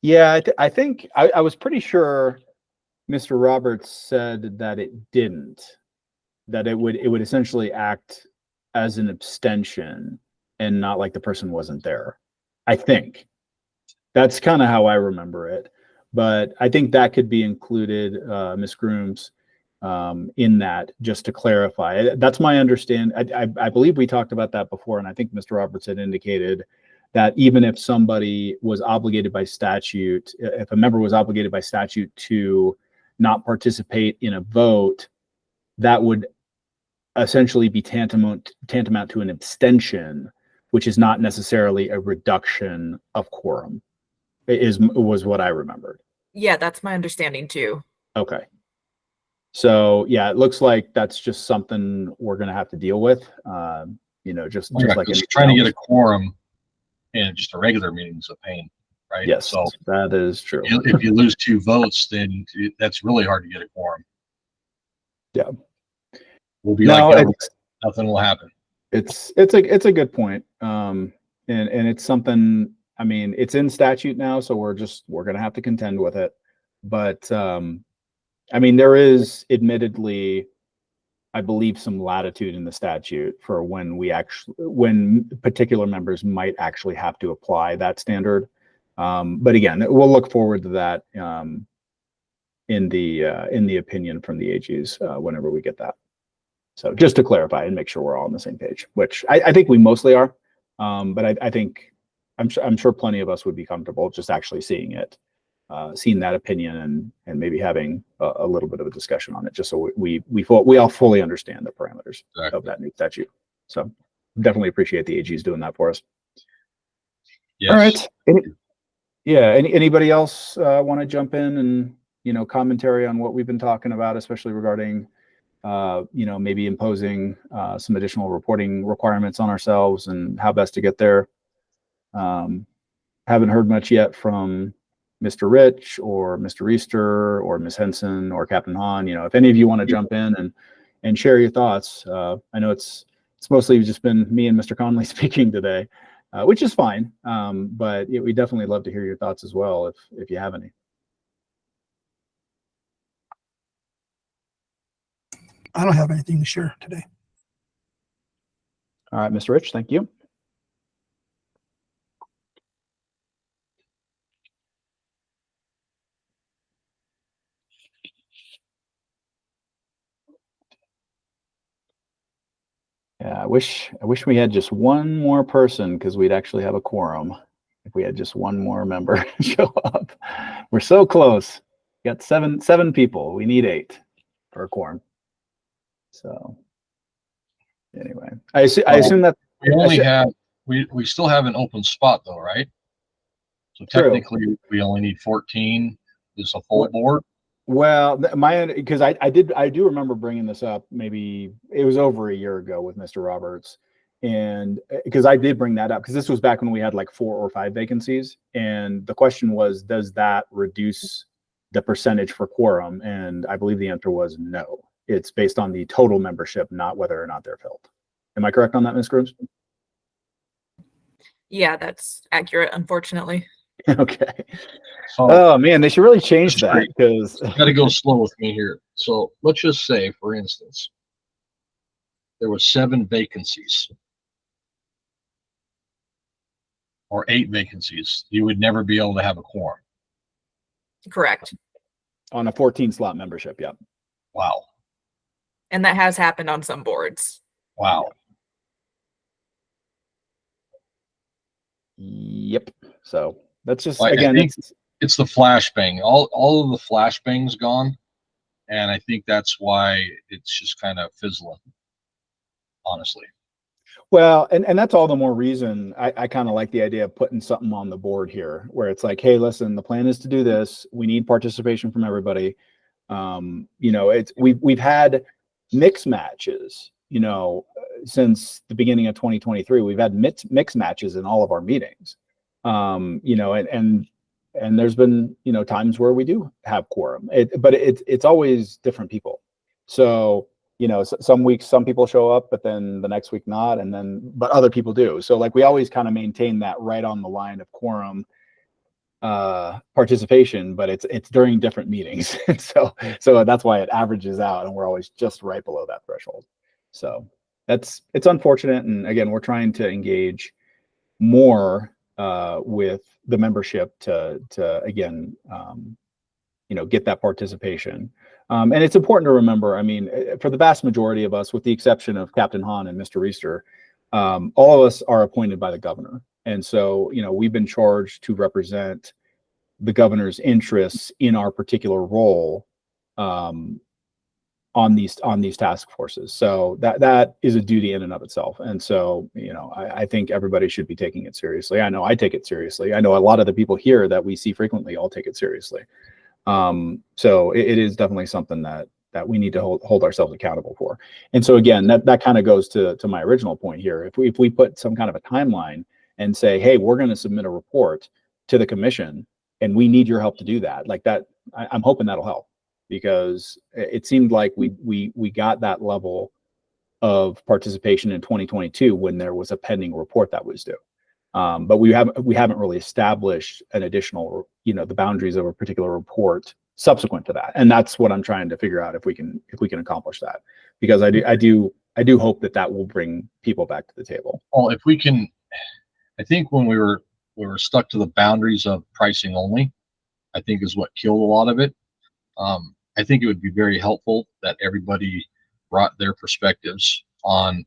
Yeah, I think I was pretty sure Mr. Roberts said that it didn't, that it would essentially act as an abstention and not like the person wasn't there. I think that's kind of how I remember it, but I think that could be included, Ms. Grooms, in that, just to clarify. That's my understanding. I believe we talked about that before, and I think Mr. Roberts had indicated that even if somebody was obligated by statute, if a member was obligated by statute to not participate in a vote, that would essentially be tantamount to an abstention, which is not necessarily a reduction of quorum. Was what I remembered. Yeah, that's my understanding too. Okay. So yeah, it looks like that's just something we're going to have to deal with. You know, just like Because trying to get a quorum in just a regular meeting is a pain, right? Yes, So that is true. if you lose 2 votes, then that's really hard to get a quorum. Yeah. We'll be No, like government, nothing will happen. it's a good point. And it's something, I mean, it's in statute now, so we're going to have to contend with it. But I mean, there is admittedly, I believe, some latitude in the statute for when particular members might actually have to apply that standard. But again, we'll look forward to that in the opinion from the AGs whenever we get that. So just to clarify and make sure we're all on the same page, which I think we mostly are. But I think I'm sure plenty of us would be comfortable just actually seeing it, seeing that opinion, and maybe having a little bit of a discussion on it, just so we all fully understand the parameters Exactly. of that new statute. So definitely appreciate the AGs doing that for us. Yes. All right. Anybody else want to jump in and, you know, commentary on what we've been talking about, especially regarding you know, maybe imposing some additional reporting requirements on ourselves and how best to get there? Haven't heard much yet from Mr. Rich or Mr. Easter or Ms. Henson or Captain Hahn. You know, if any of you want to jump in and share your thoughts, I know it's mostly just been me and Mr. Conley speaking today, which is fine. But we definitely love to hear your thoughts as well, if you have any. I don't have anything to share today. All right, Mr. Rich, thank you. Yeah, I wish we had just one more person, because we'd actually have a quorum if we had just one more member show up. We're so close. We got seven people. We need 8 for a quorum. So anyway, I assume that We only have, we still have an open spot though, right? So True. technically we only need 14. Is a full board. Well, because I do remember bringing this up, maybe it was over a year ago with Mr. Roberts, and because I did bring that up, because this was back when we had like 4 or 5 vacancies, and the question was, does that reduce the percentage for quorum, and I believe the answer was no. It's based on the total membership, not whether or not they're filled. Am I correct on that, Ms. Grooms? Yeah, that's accurate, unfortunately. Okay. So Oh man, they should really change that, because got to go slow with me here. So let's just say, for instance, there was 7 vacancies or 8 vacancies. You would never be able to have a quorum. Correct. on a 14 slot membership. Yep. Wow. And that has happened on some boards. Wow. Yep. So that's just, Like, again, I think it's, it's the flashbang. All of the flashbangs gone. And I think that's why it's just kind of fizzling, honestly. well, and that's all the more reason I kind of like the idea of putting something on the board here where it's like, hey, listen, the plan is to do this. We need participation from everybody. You know, it's we've had mix matches, you know, since the beginning of 2023. We've had mix matches in all of our meetings. You know, and there's been, you know, times where we do have quorum, but it's always different people. So, you know, some weeks, some people show up, but then the next week not. And then, but other people do. So like, we always kind of maintain that right on the line of quorum participation, but it's during different meetings. so that's why it averages out and we're always just right below that threshold. So it's unfortunate. And again, we're trying to engage more with the membership to again, you know, get that participation. And it's important to remember, I mean, for the vast majority of us, with the exception of Captain Hahn and Mr. Reister, all of us are appointed by the governor. And so, you know, we've been charged to represent the governor's interests in our particular role on these task forces. So that is a duty in and of itself. And so, you know, I think everybody should be taking it seriously. I know I take it seriously. I know a lot of the people here that we see frequently all take it seriously. So it is definitely something that we need to hold ourselves accountable for. And so again, that kind of goes to my original point here. If we put some kind of a timeline and say, hey, we're going to submit a report to the commission and we need your help to do that, like that, I'm hoping that'll help, because it seemed like we got that level of participation in 2022 when there was a pending report that was due. But we haven't really established an additional, you know, the boundaries of a particular report subsequent to that. And that's what I'm trying to figure out if we can accomplish that, because I do hope that will bring people back to the table. Well, if we can, I think when we were stuck to the boundaries of pricing only, I think is what killed a lot of it. I think it would be very helpful that everybody brought their perspectives on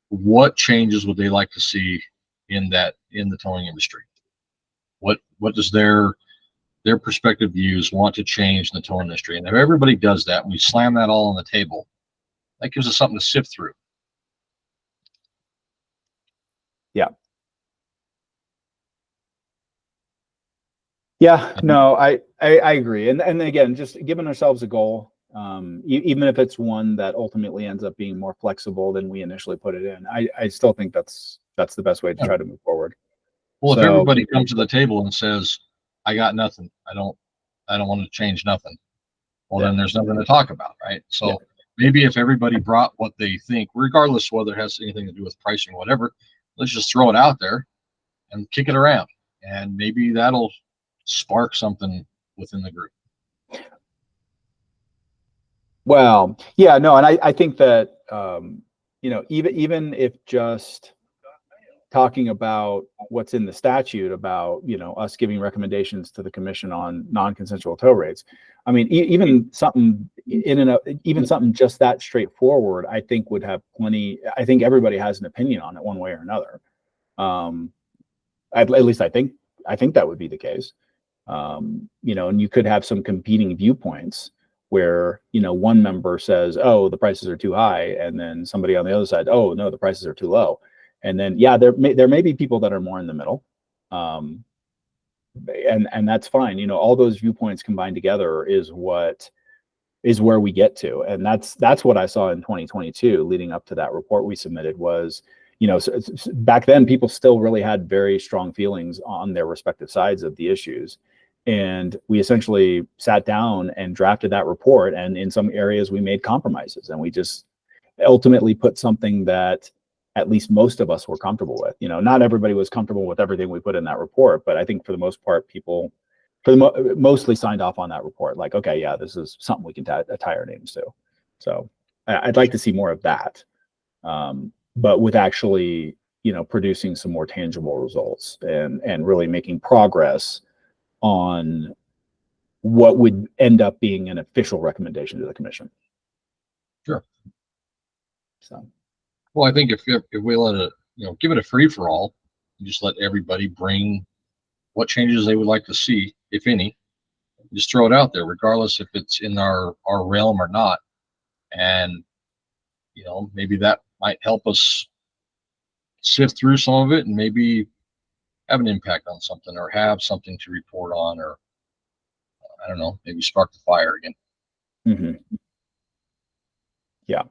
what changes would they like to see in the towing industry. What does their perspective views want to change in the towing industry? And if everybody does that, and we slam that all on the table, that gives us something to sift through. Yeah, no, I agree. And again, just giving ourselves a goal, even if it's one that ultimately ends up being more flexible than we initially put it in, I still think that's the best way to try to move forward. Well, So, if everybody comes to the table and says, I got nothing, I don't want to change nothing, well, then there's nothing to talk about, right? So maybe if everybody brought what they think, regardless of whether it has anything to do with pricing or whatever, let's just throw it out there and kick it around. And maybe that'll spark something within the group. well, yeah, no, and I think that, you know, even if just talking about what's in the statute about, you know, us giving recommendations to the commission on non-consensual tow rates, I mean, even something even something just that straightforward, I think would have plenty. I think everybody has an opinion on it one way or another. At least I think that would be the case. You know, and you could have some competing viewpoints where, you know, one member says, oh, the prices are too high, and then somebody on the other side, oh no, the prices are too low. And then, yeah, there may be people that are more in the middle. And that's fine. You know, all those viewpoints combined together is where we get to. And that's what I saw in 2022 leading up to that report we submitted was, you know, so back then people still really had very strong feelings on their respective sides of the issues. And we essentially sat down and drafted that report. And in some areas, we made compromises, and we just ultimately put something that at least most of us were comfortable with. You know, not everybody was comfortable with everything we put in that report, but I think for the most part, people mostly signed off on that report. Like, okay, yeah, this is something we can tie our names to. So I'd like to see more of that, but with actually, you know, producing some more tangible results and really making progress on what would end up being an official recommendation to the commission. Sure. So, Well, I think if we let it, you know, give it a free for all, just let everybody bring what changes they would like to see, if any, just throw it out there, regardless if it's in our realm or not. And, you know, maybe that might help us sift through some of it and maybe have an impact on something or have something to report on, or I don't know, maybe spark the fire again. mm-hmm. Yeah.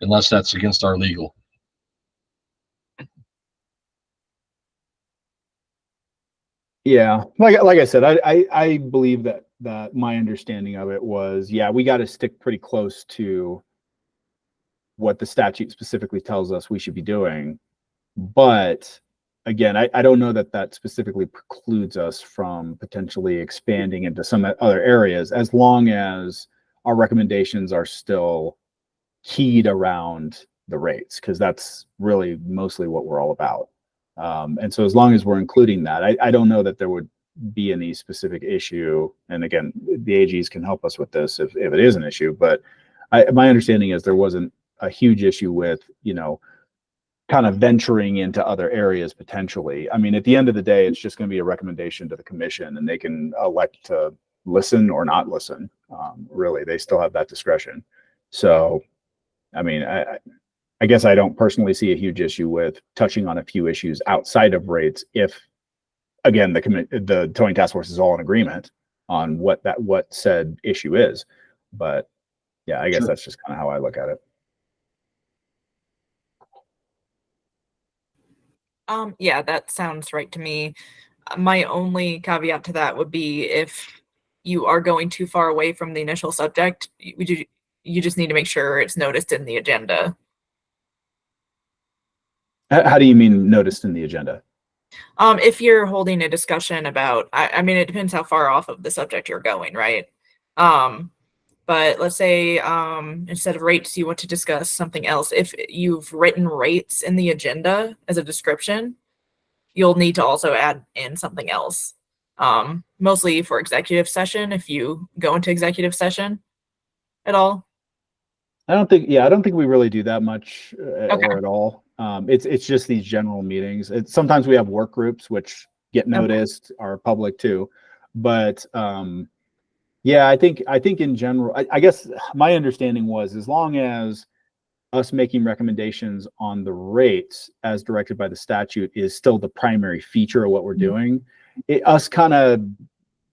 Unless that's against our legal. Yeah, like I said, I believe that my understanding of it was, yeah, we got to stick pretty close to what the statute specifically tells us we should be doing. But again, I don't know that specifically precludes us from potentially expanding into some other areas, as long as our recommendations are still keyed around the rates, because that's really mostly what we're all about. And so as long as we're including that, I don't know that there would be any specific issue. And again, the AGs can help us with this if it is an issue, but my understanding is there wasn't a huge issue with, you know, kind of venturing into other areas potentially. I mean, at the end of the day, it's just going to be a recommendation to the commission, and they can elect to listen or not listen. Really, they still have that discretion. So, I mean, I guess I don't personally see a huge issue with touching on a few issues outside of rates if, again, the towing task force is all in agreement on what said issue is. But yeah, I guess that's just kind of how I look at it. Yeah, that sounds right to me. My only caveat to that would be if you are going too far away from the initial subject, you just need to make sure it's noticed in the agenda. How do you mean noticed in the agenda? If you're holding a discussion about, I mean, it depends how far off of the subject you're going, right? But let's say instead of rates, you want to discuss something else. If you've written rates in the agenda as a description, you'll need to also add in something else. Mostly for executive session, if you go into executive session at all. I don't think we really do that much Okay. or at all. It's just these general meetings. Sometimes we have work groups which get noticed, are public too. But yeah, I think in general, I guess my understanding was, as long as us making recommendations on the rates as directed by the statute is still the primary feature of what we're doing, us kind of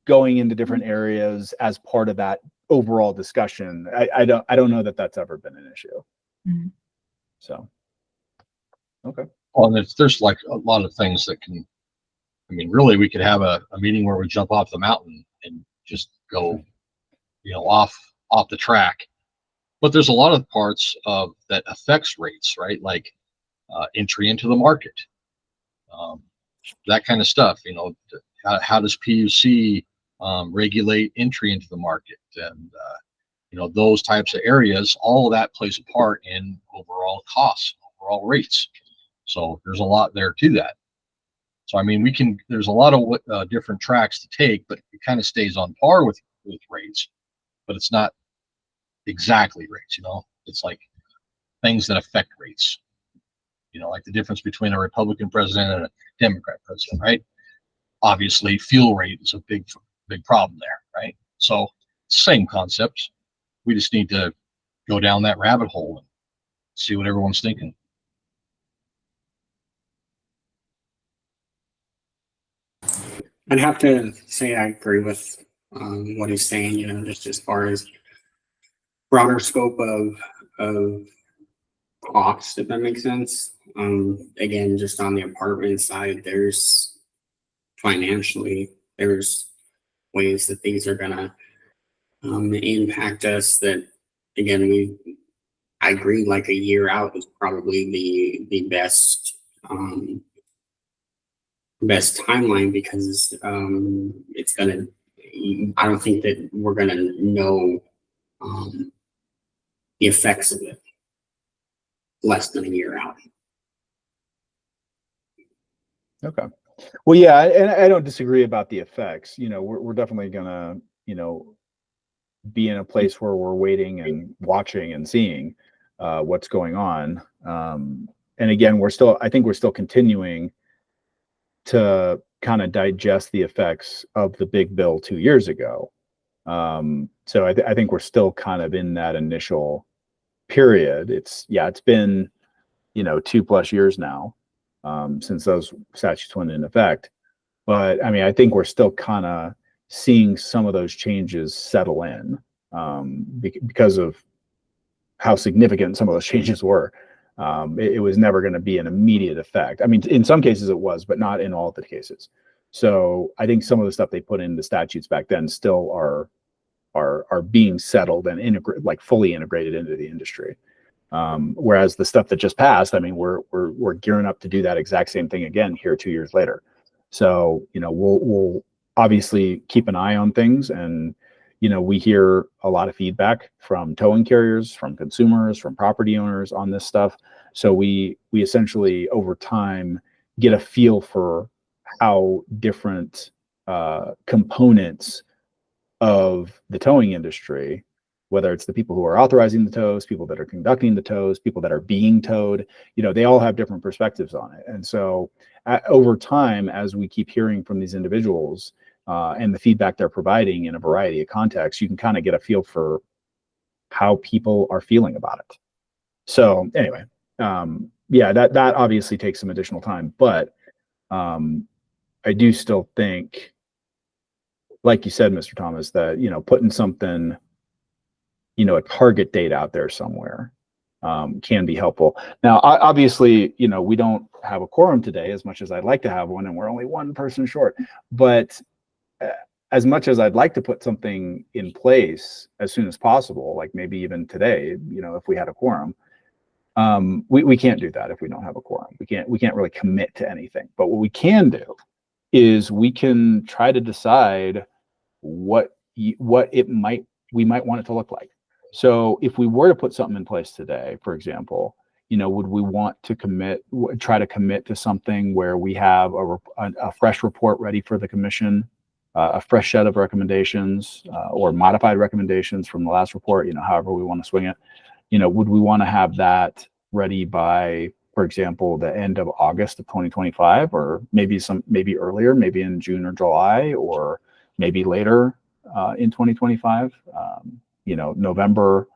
going into different areas as part of that overall discussion, I don't know that that's ever been an issue. Mm-hmm. So, okay. Well, and there's like a lot of things that can, I mean, really, we could have a meeting where we jump off the mountain and just go, you know, off the track. But there's a lot of parts of that affects rates, right? Like entry into the market, that kind of stuff. You know, how does PUC regulate entry into the market, and you know, those types of areas. All of that plays a part in overall costs, overall rates. So there's a lot there to that. So I mean, there's a lot of different tracks to take, but it kind of stays on par with rates, but it's not exactly rates. You know, it's like things that affect rates. You know, like the difference between a Republican president and a Democrat president, right? Obviously, fuel rate is a big problem there, right? So same concepts. We just need to go down that rabbit hole and see what everyone's thinking. I'd have to say I agree with what he's saying, you know, just as far as broader scope of cost, if that makes sense. Again, just on the apartment side, there's ways that things are gonna impact us. That again, I agree, like a year out is probably the best best timeline, because it's gonna, I don't think that we're gonna know the effects of it less than a year out. Okay. Well, yeah, and I don't disagree about the effects. You know, we're definitely gonna, you know, be in a place where we're waiting and watching and seeing what's going on. And again, I think we're still continuing to kind of digest the effects of the big bill 2 years ago. So I think we're still kind of in that initial period. It's been, you know, 2+ years now since those statutes went in effect. But I mean, I think we're still kind of seeing some of those changes settle in because of how significant some of those changes were. It was never going to be an immediate effect. I mean, in some cases it was, but not in all of the cases. So I think some of the stuff they put in the statutes back then still are being settled and fully integrated into the industry. Whereas the stuff that just passed, I mean, we're gearing up to do that exact same thing again here 2 years later. So, you know, we'll obviously keep an eye on things, and, you know, we hear a lot of feedback from towing carriers, from consumers, from property owners on this stuff. So we essentially over time get a feel for how different components of the towing industry, whether it's the people who are authorizing the tows, people that are conducting the tows, people that are being towed, you know, they all have different perspectives on it. And so over time, as we keep hearing from these individuals and the feedback they're providing in a variety of contexts, you can kind of get a feel for how people are feeling about it. So anyway, yeah, that obviously takes some additional time, but I do still think, like you said, Mr. Thomas, that, you know, putting something, you know, a target date out there somewhere can be helpful. Now, obviously, you know, we don't have a quorum today as much as I'd like to have one, and we're only one person short. But as much as I'd like to put something in place as soon as possible, like maybe even today, you know, if we had a quorum, we can't do that if we don't have a quorum. We can't really commit to anything. But what we can do is we can try to decide what we might want it to look like. So if we were to put something in place today, for example, you know, would we want to try to commit to something where we have a fresh report ready for the commission, a fresh set of recommendations or modified recommendations from the last report, you know, however we want to swing it, you know, would we want to have that ready by, for example, the end of August of 2025, or maybe earlier, maybe in June or July, or maybe later in 2025, you know, November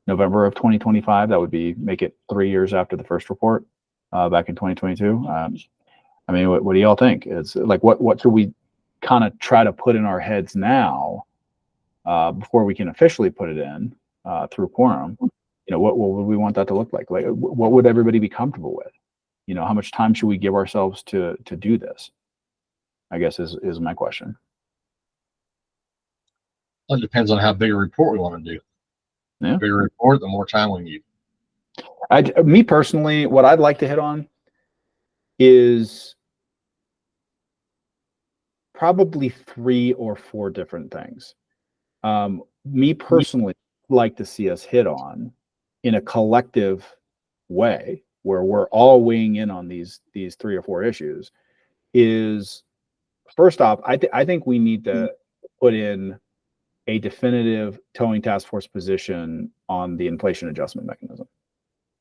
of 2025. That would make it 3 years after the first report back in 2022. I mean, what do y'all think? It's like, what should we kind of try to put in our heads now before we can officially put it in through quorum? You know, what would we want that to look like? Like, what would everybody be comfortable with? You know, how much time should we give ourselves to do this? I guess is my question. Well, it depends on how big a report we want to do. Yeah. The bigger report, the more time we need. Me personally, what I'd like to hit on is probably 3 or 4 different things. Me personally, like to see us hit on in a collective way where we're all weighing in on these 3 or 4 issues. Is first off, I think we need to put in a definitive towing task force position on the inflation adjustment mechanism,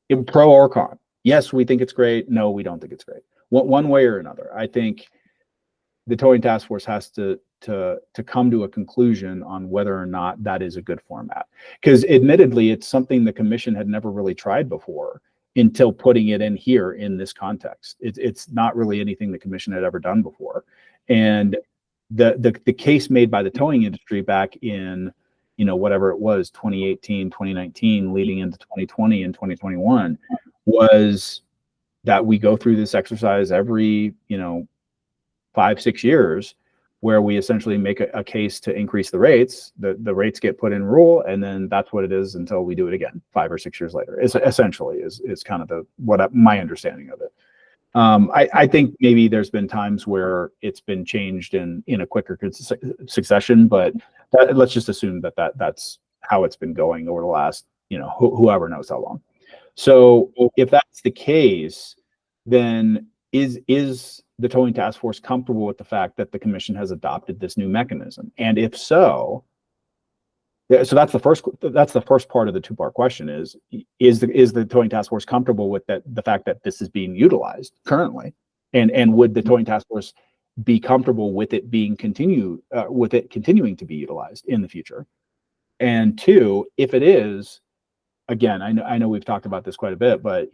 in pro or con. Yes, we think it's great. No, we don't think it's great. One way or another. I think the towing task force has to come to a conclusion on whether or not that is a good format. Because admittedly, it's something the commission had never really tried before until putting it in here in this context. It's not really anything the commission had ever done before. And the case made by the towing industry back in, you know, whatever it was, 2018, 2019, leading into 2020 and 2021, was that we go through this exercise every, you know, 5-6 years where we essentially make a case to increase the rates. The rates get put in rule, and then that's what it is until we do it again 5 or 6 years later. Is essentially is kind of my understanding of it. I think maybe there's been times where it's been changed in a quicker succession, but let's just assume that's how it's been going over the last, whoever knows how long. So if that's the case, then is the towing task force comfortable with the fact that the commission has adopted this new mechanism? And if so, so that's the first part of the 2-part question is the towing task force comfortable with the fact that this is being utilized currently? And would the towing task force be comfortable with it continuing to be utilized in the future? And 2, if it is, again, I know we've talked about this quite a bit, but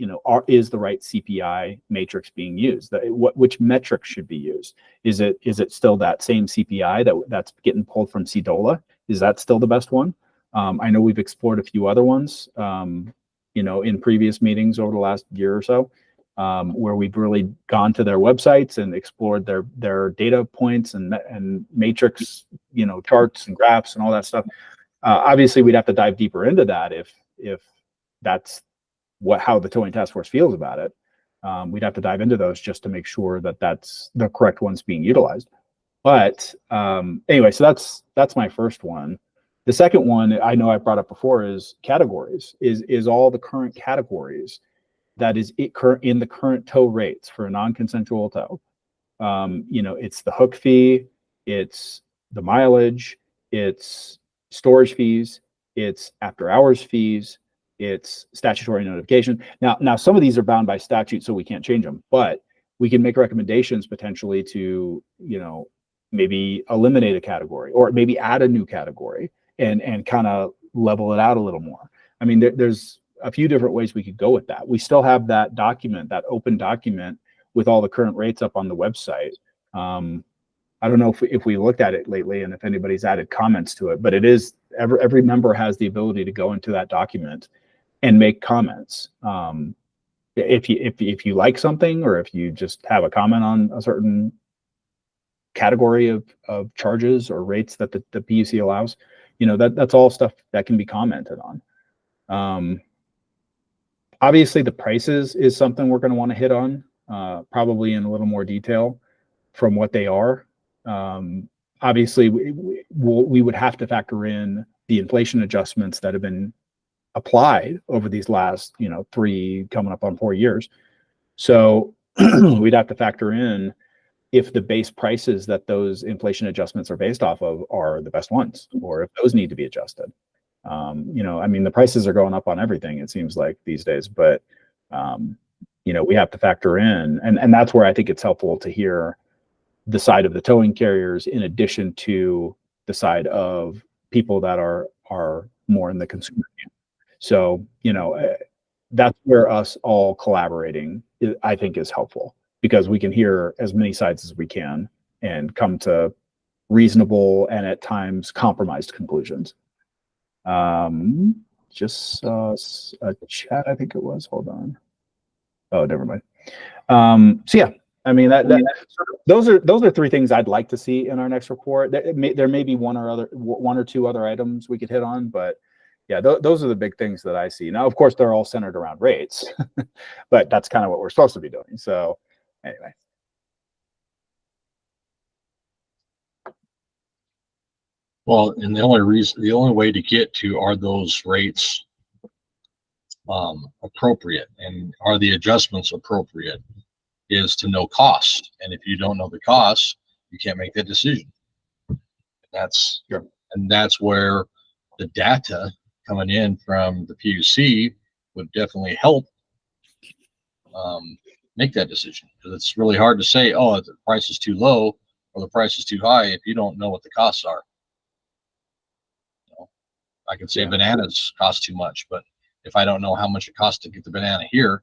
is the right CPI matrix being used? Which metric should be used? Is it still that same CPI that's getting pulled from CDOLA? Is that still the best one? I know we've explored a few other ones, in previous meetings over the last year or so, where we've really gone to their websites and explored their data points and matrix, charts and graphs and all that stuff. Obviously, we'd have to dive deeper into that if that's how the towing task force feels about it. We'd have to dive into those just to make sure that that's the correct ones being utilized. But anyway, so that's my first one. The second one I know I brought up before is categories. Is all the current categories that is in the current tow rates for a non-consensual tow. It's the hook fee, it's the mileage, it's storage fees, it's after hours fees, it's statutory notification. Now some of these are bound by statute, so we can't change them, but we can make recommendations potentially to, maybe eliminate a category or maybe add a new category and kind of level it out a little more. I mean, there's a few different ways we could go with that. We still have that document, that open document with all the current rates up on the website. I don't know if we looked at it lately and if anybody's added comments to it, but it is every member has the ability to go into that document and make comments. If you like something, or if you just have a comment on a certain category of charges or rates that the PUC allows, that's all stuff that can be commented on. Obviously the prices is something we're going to want to hit on, probably in a little more detail from what they are. Obviously we would have to factor in the inflation adjustments that have been applied over these last, 3 coming up on 4 years. So we'd have to factor in if the base prices that those inflation adjustments are based off of are the best ones, or if those need to be adjusted. The prices are going up on everything, it seems like these days, but, we have to factor in, and that's where I think it's helpful to hear the side of the towing carriers in addition to the side of people that are more in the consumer camp. So, that's where us all collaborating, I think, is helpful, because we can hear as many sides as we can and come to reasonable and at times compromised conclusions. Just saw a chat, I think it was. Hold on. Oh, never mind. So yeah, I mean those are 3 things I'd like to see in our next report. There may be one or two other items we could hit on, but yeah, those are the big things that I see. Now, of course, they're all centered around rates, but that's kind of what we're supposed to be doing. So anyway. Well, and the only way to get to are those rates appropriate, and are the adjustments appropriate, is to know cost. And if you don't know the cost, you can't make that decision. That's where the data coming in from the PUC would definitely help make that decision, because it's really hard to say, oh, the price is too low or the price is too high if you don't know what the costs are. I can say bananas cost too much, but if I don't know how much it costs to get the banana here,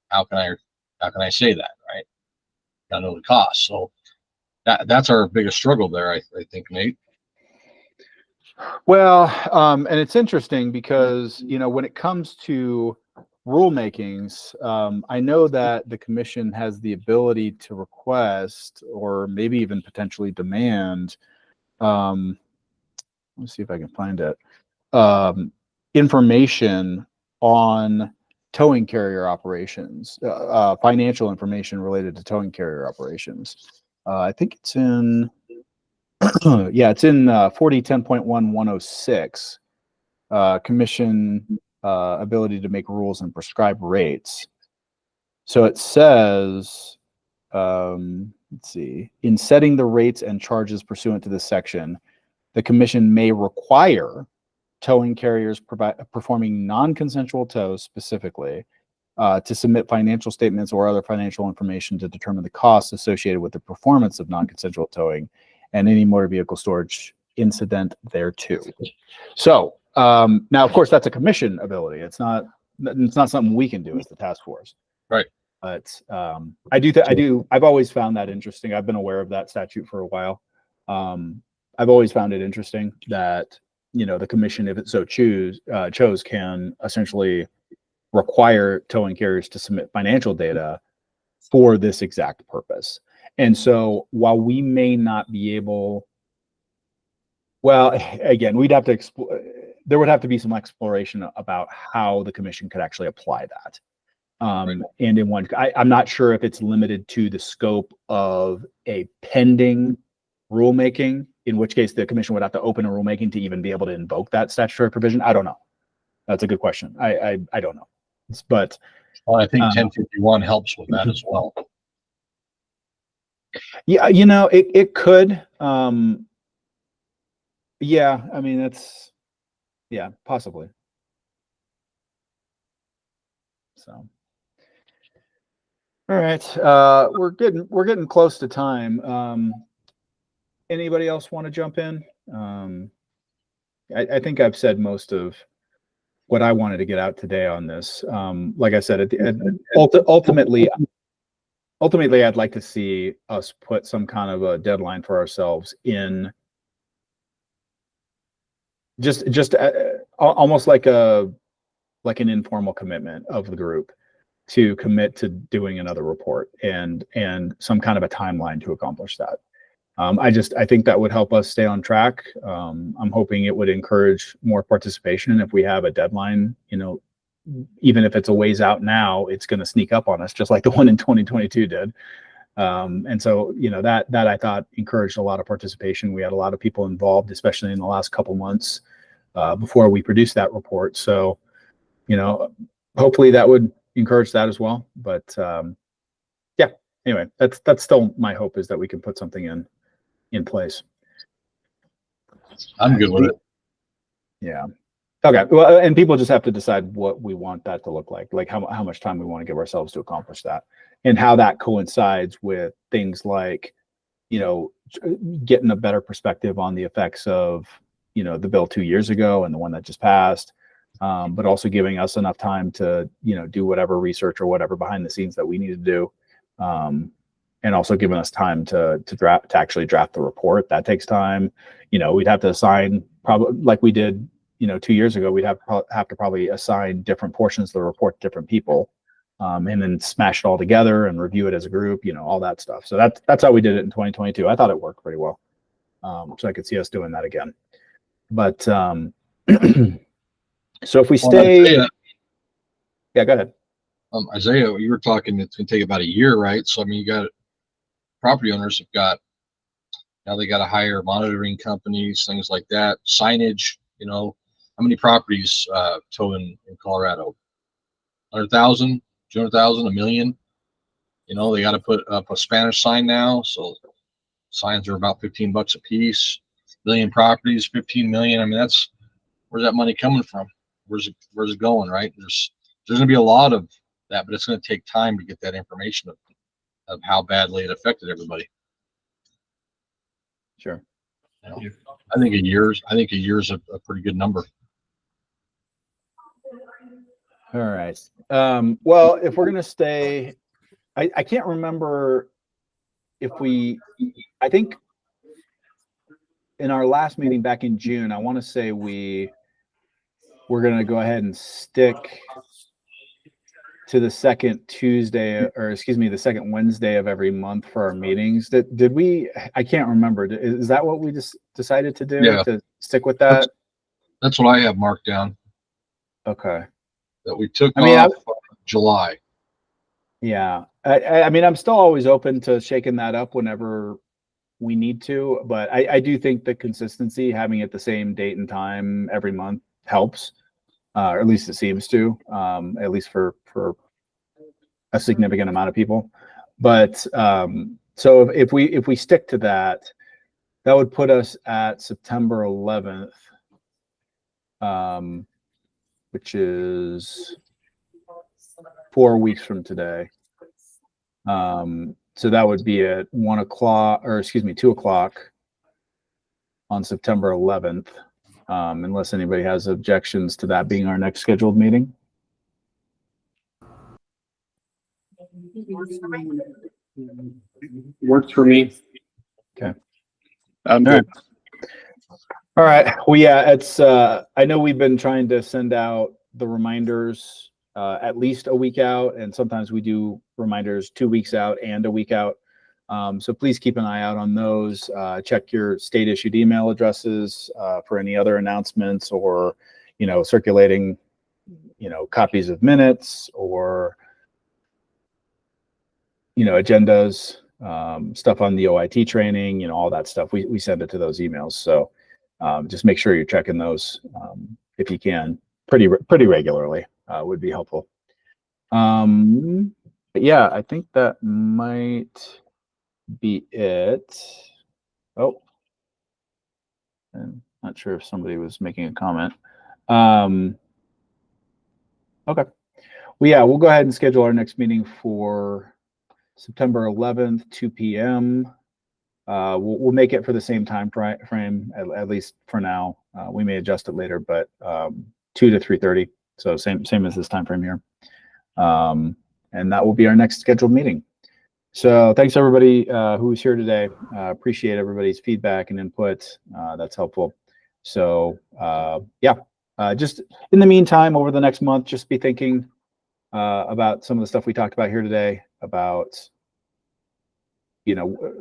how can I say that, right? I know the cost. So that's our biggest struggle there, I think, Nate. Well, and it's interesting because, when it comes to rulemakings, I know that the commission has the ability to request or maybe even potentially demand, let's see if I can find it, information on towing carrier operations, financial information related to towing carrier operations. I think it's in, yeah, it's in 4010.1106, commission ability to make rules and prescribe rates. So it says, let's see, in setting the rates and charges pursuant to this section, the commission may require towing carriers performing non-consensual tows specifically to submit financial statements or other financial information to determine the costs associated with the performance of non-consensual towing and any motor vehicle storage incident thereto. So now, of course, that's a commission ability. It's not something we can do as the task force. Right. But I've always found that interesting. I've been aware of that statute for a while. I've always found it interesting that, you know, the commission, if it so chose, can essentially require towing carriers to submit financial data for this exact purpose. And so while we may not be able, well, again, we'd have to explore, there would have to be some exploration about how the commission could actually apply that. And in one, I'm not sure if it's limited to the scope of a pending rulemaking, in which case the commission would have to open a rulemaking to even be able to invoke that statutory provision. I don't know. That's a good question. I don't know. But Well, I think 1051 helps with that as well. yeah, you know, it could. Yeah, I mean, that's, yeah, possibly. So, all right, we're getting close to time. Anybody else want to jump in? I think I've said most of what I wanted to get out today on this. Like I said, ultimately, I'd like to see us put some kind of a deadline for ourselves in just almost like an informal commitment of the group to commit to doing another report and some kind of a timeline to accomplish that. I think that would help us stay on track. I'm hoping it would encourage more participation. And if we have a deadline, you know, even if it's a ways out now, it's going to sneak up on us, just like the one in 2022 did. And so, you know, that I thought encouraged a lot of participation. We had a lot of people involved, especially in the last couple months before we produced that report. So, you know, hopefully that would encourage that as well. But yeah, anyway, that's still my hope, is that we can put something in place. I'm good with it. Yeah. Okay. Well, and people just have to decide what we want that to look like how much time we want to give ourselves to accomplish that, and how that coincides with things like, you know, getting a better perspective on the effects of, you know, the bill 2 years ago and the one that just passed, but also giving us enough time to, you know, do whatever research or whatever behind the scenes that we need to do. And also giving us time to actually draft the report. That takes time. You know, we'd have to assign, probably like we did, you know, 2 years ago, we'd have to probably assign different portions of the report to different people, and then smash it all together and review it as a group, you know, all that stuff. So that's how we did it in 2022. I thought it worked pretty well. So I could see us doing that again. But so if we stay, yeah, go ahead. Isaiah, you were talking, it's going to take about a year, right? So, I mean, you got property owners now they got to hire monitoring companies, things like that, signage, you know. How many properties tow in Colorado? 100,000, 200,000, 1 million? You know, they got to put up a Spanish sign now. So signs are about $15 a piece. 1 million properties, 15 million. I mean, where's that money coming from? Where's it going, right? There's going to be a lot of that, but it's going to take time to get that information of how badly it affected everybody. Sure. You know, I think a year's a pretty good number. All right. Well, if we're going to stay, I can't remember if I think in our last meeting back in June, I want to say we're going to go ahead and stick to the second Tuesday, or excuse me, the second Wednesday of every month for our meetings. Did we? I can't remember. Is that what we just decided to do? Yeah. To stick with that? That's what I have marked down, Okay. that we took I mean, off July. Yeah. I mean, I'm still always open to shaking that up whenever we need to, but I do think the consistency, having it the same date and time every month helps, or at least it seems to, at least for a significant amount of people. But so if we stick to that, that would put us at September 11th, which is 4 weeks from today. So that would be at 1 o'clock, or excuse me, 2 o'clock on September 11th, unless anybody has objections to that being our next scheduled meeting. Works for me. I'm All right. good. All right. Well, yeah, it's, I know we've been trying to send out the reminders at least a week out, and sometimes we do reminders 2 weeks out and a week out. So please keep an eye out on those. Check your state issued email addresses for any other announcements, or, circulating, copies of minutes, or, agendas, stuff on the OIT training, all that stuff. We send it to those emails. So just make sure you're checking those if you can, pretty regularly would be helpful. But yeah, I think that might be it. Oh, I'm not sure if somebody was making a comment. Okay. Well, yeah, we'll go ahead and schedule our next meeting for September 11th, 2 p.m. We'll make it for the same time frame, at least for now. We may adjust it later, but 2 to 3:30. So same as this time frame here. And that will be our next scheduled meeting. So thanks everybody who was here today. Appreciate everybody's feedback and input. That's helpful. So yeah, just in the meantime, over the next month, just be thinking about some of the stuff we talked about here today, about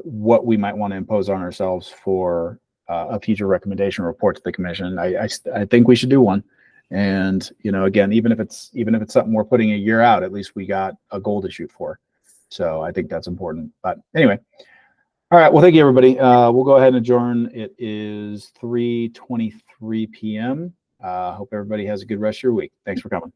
what we might want to impose on ourselves for a future recommendation report to the commission. I think we should do one. And again, even if it's something we're putting a year out, at least we got a goal to shoot for. So I think that's important. But anyway, all right. Well, thank you, everybody. We'll go ahead and adjourn. It is 3:23 p.m. Hope everybody has a good rest of your week. Thanks for coming.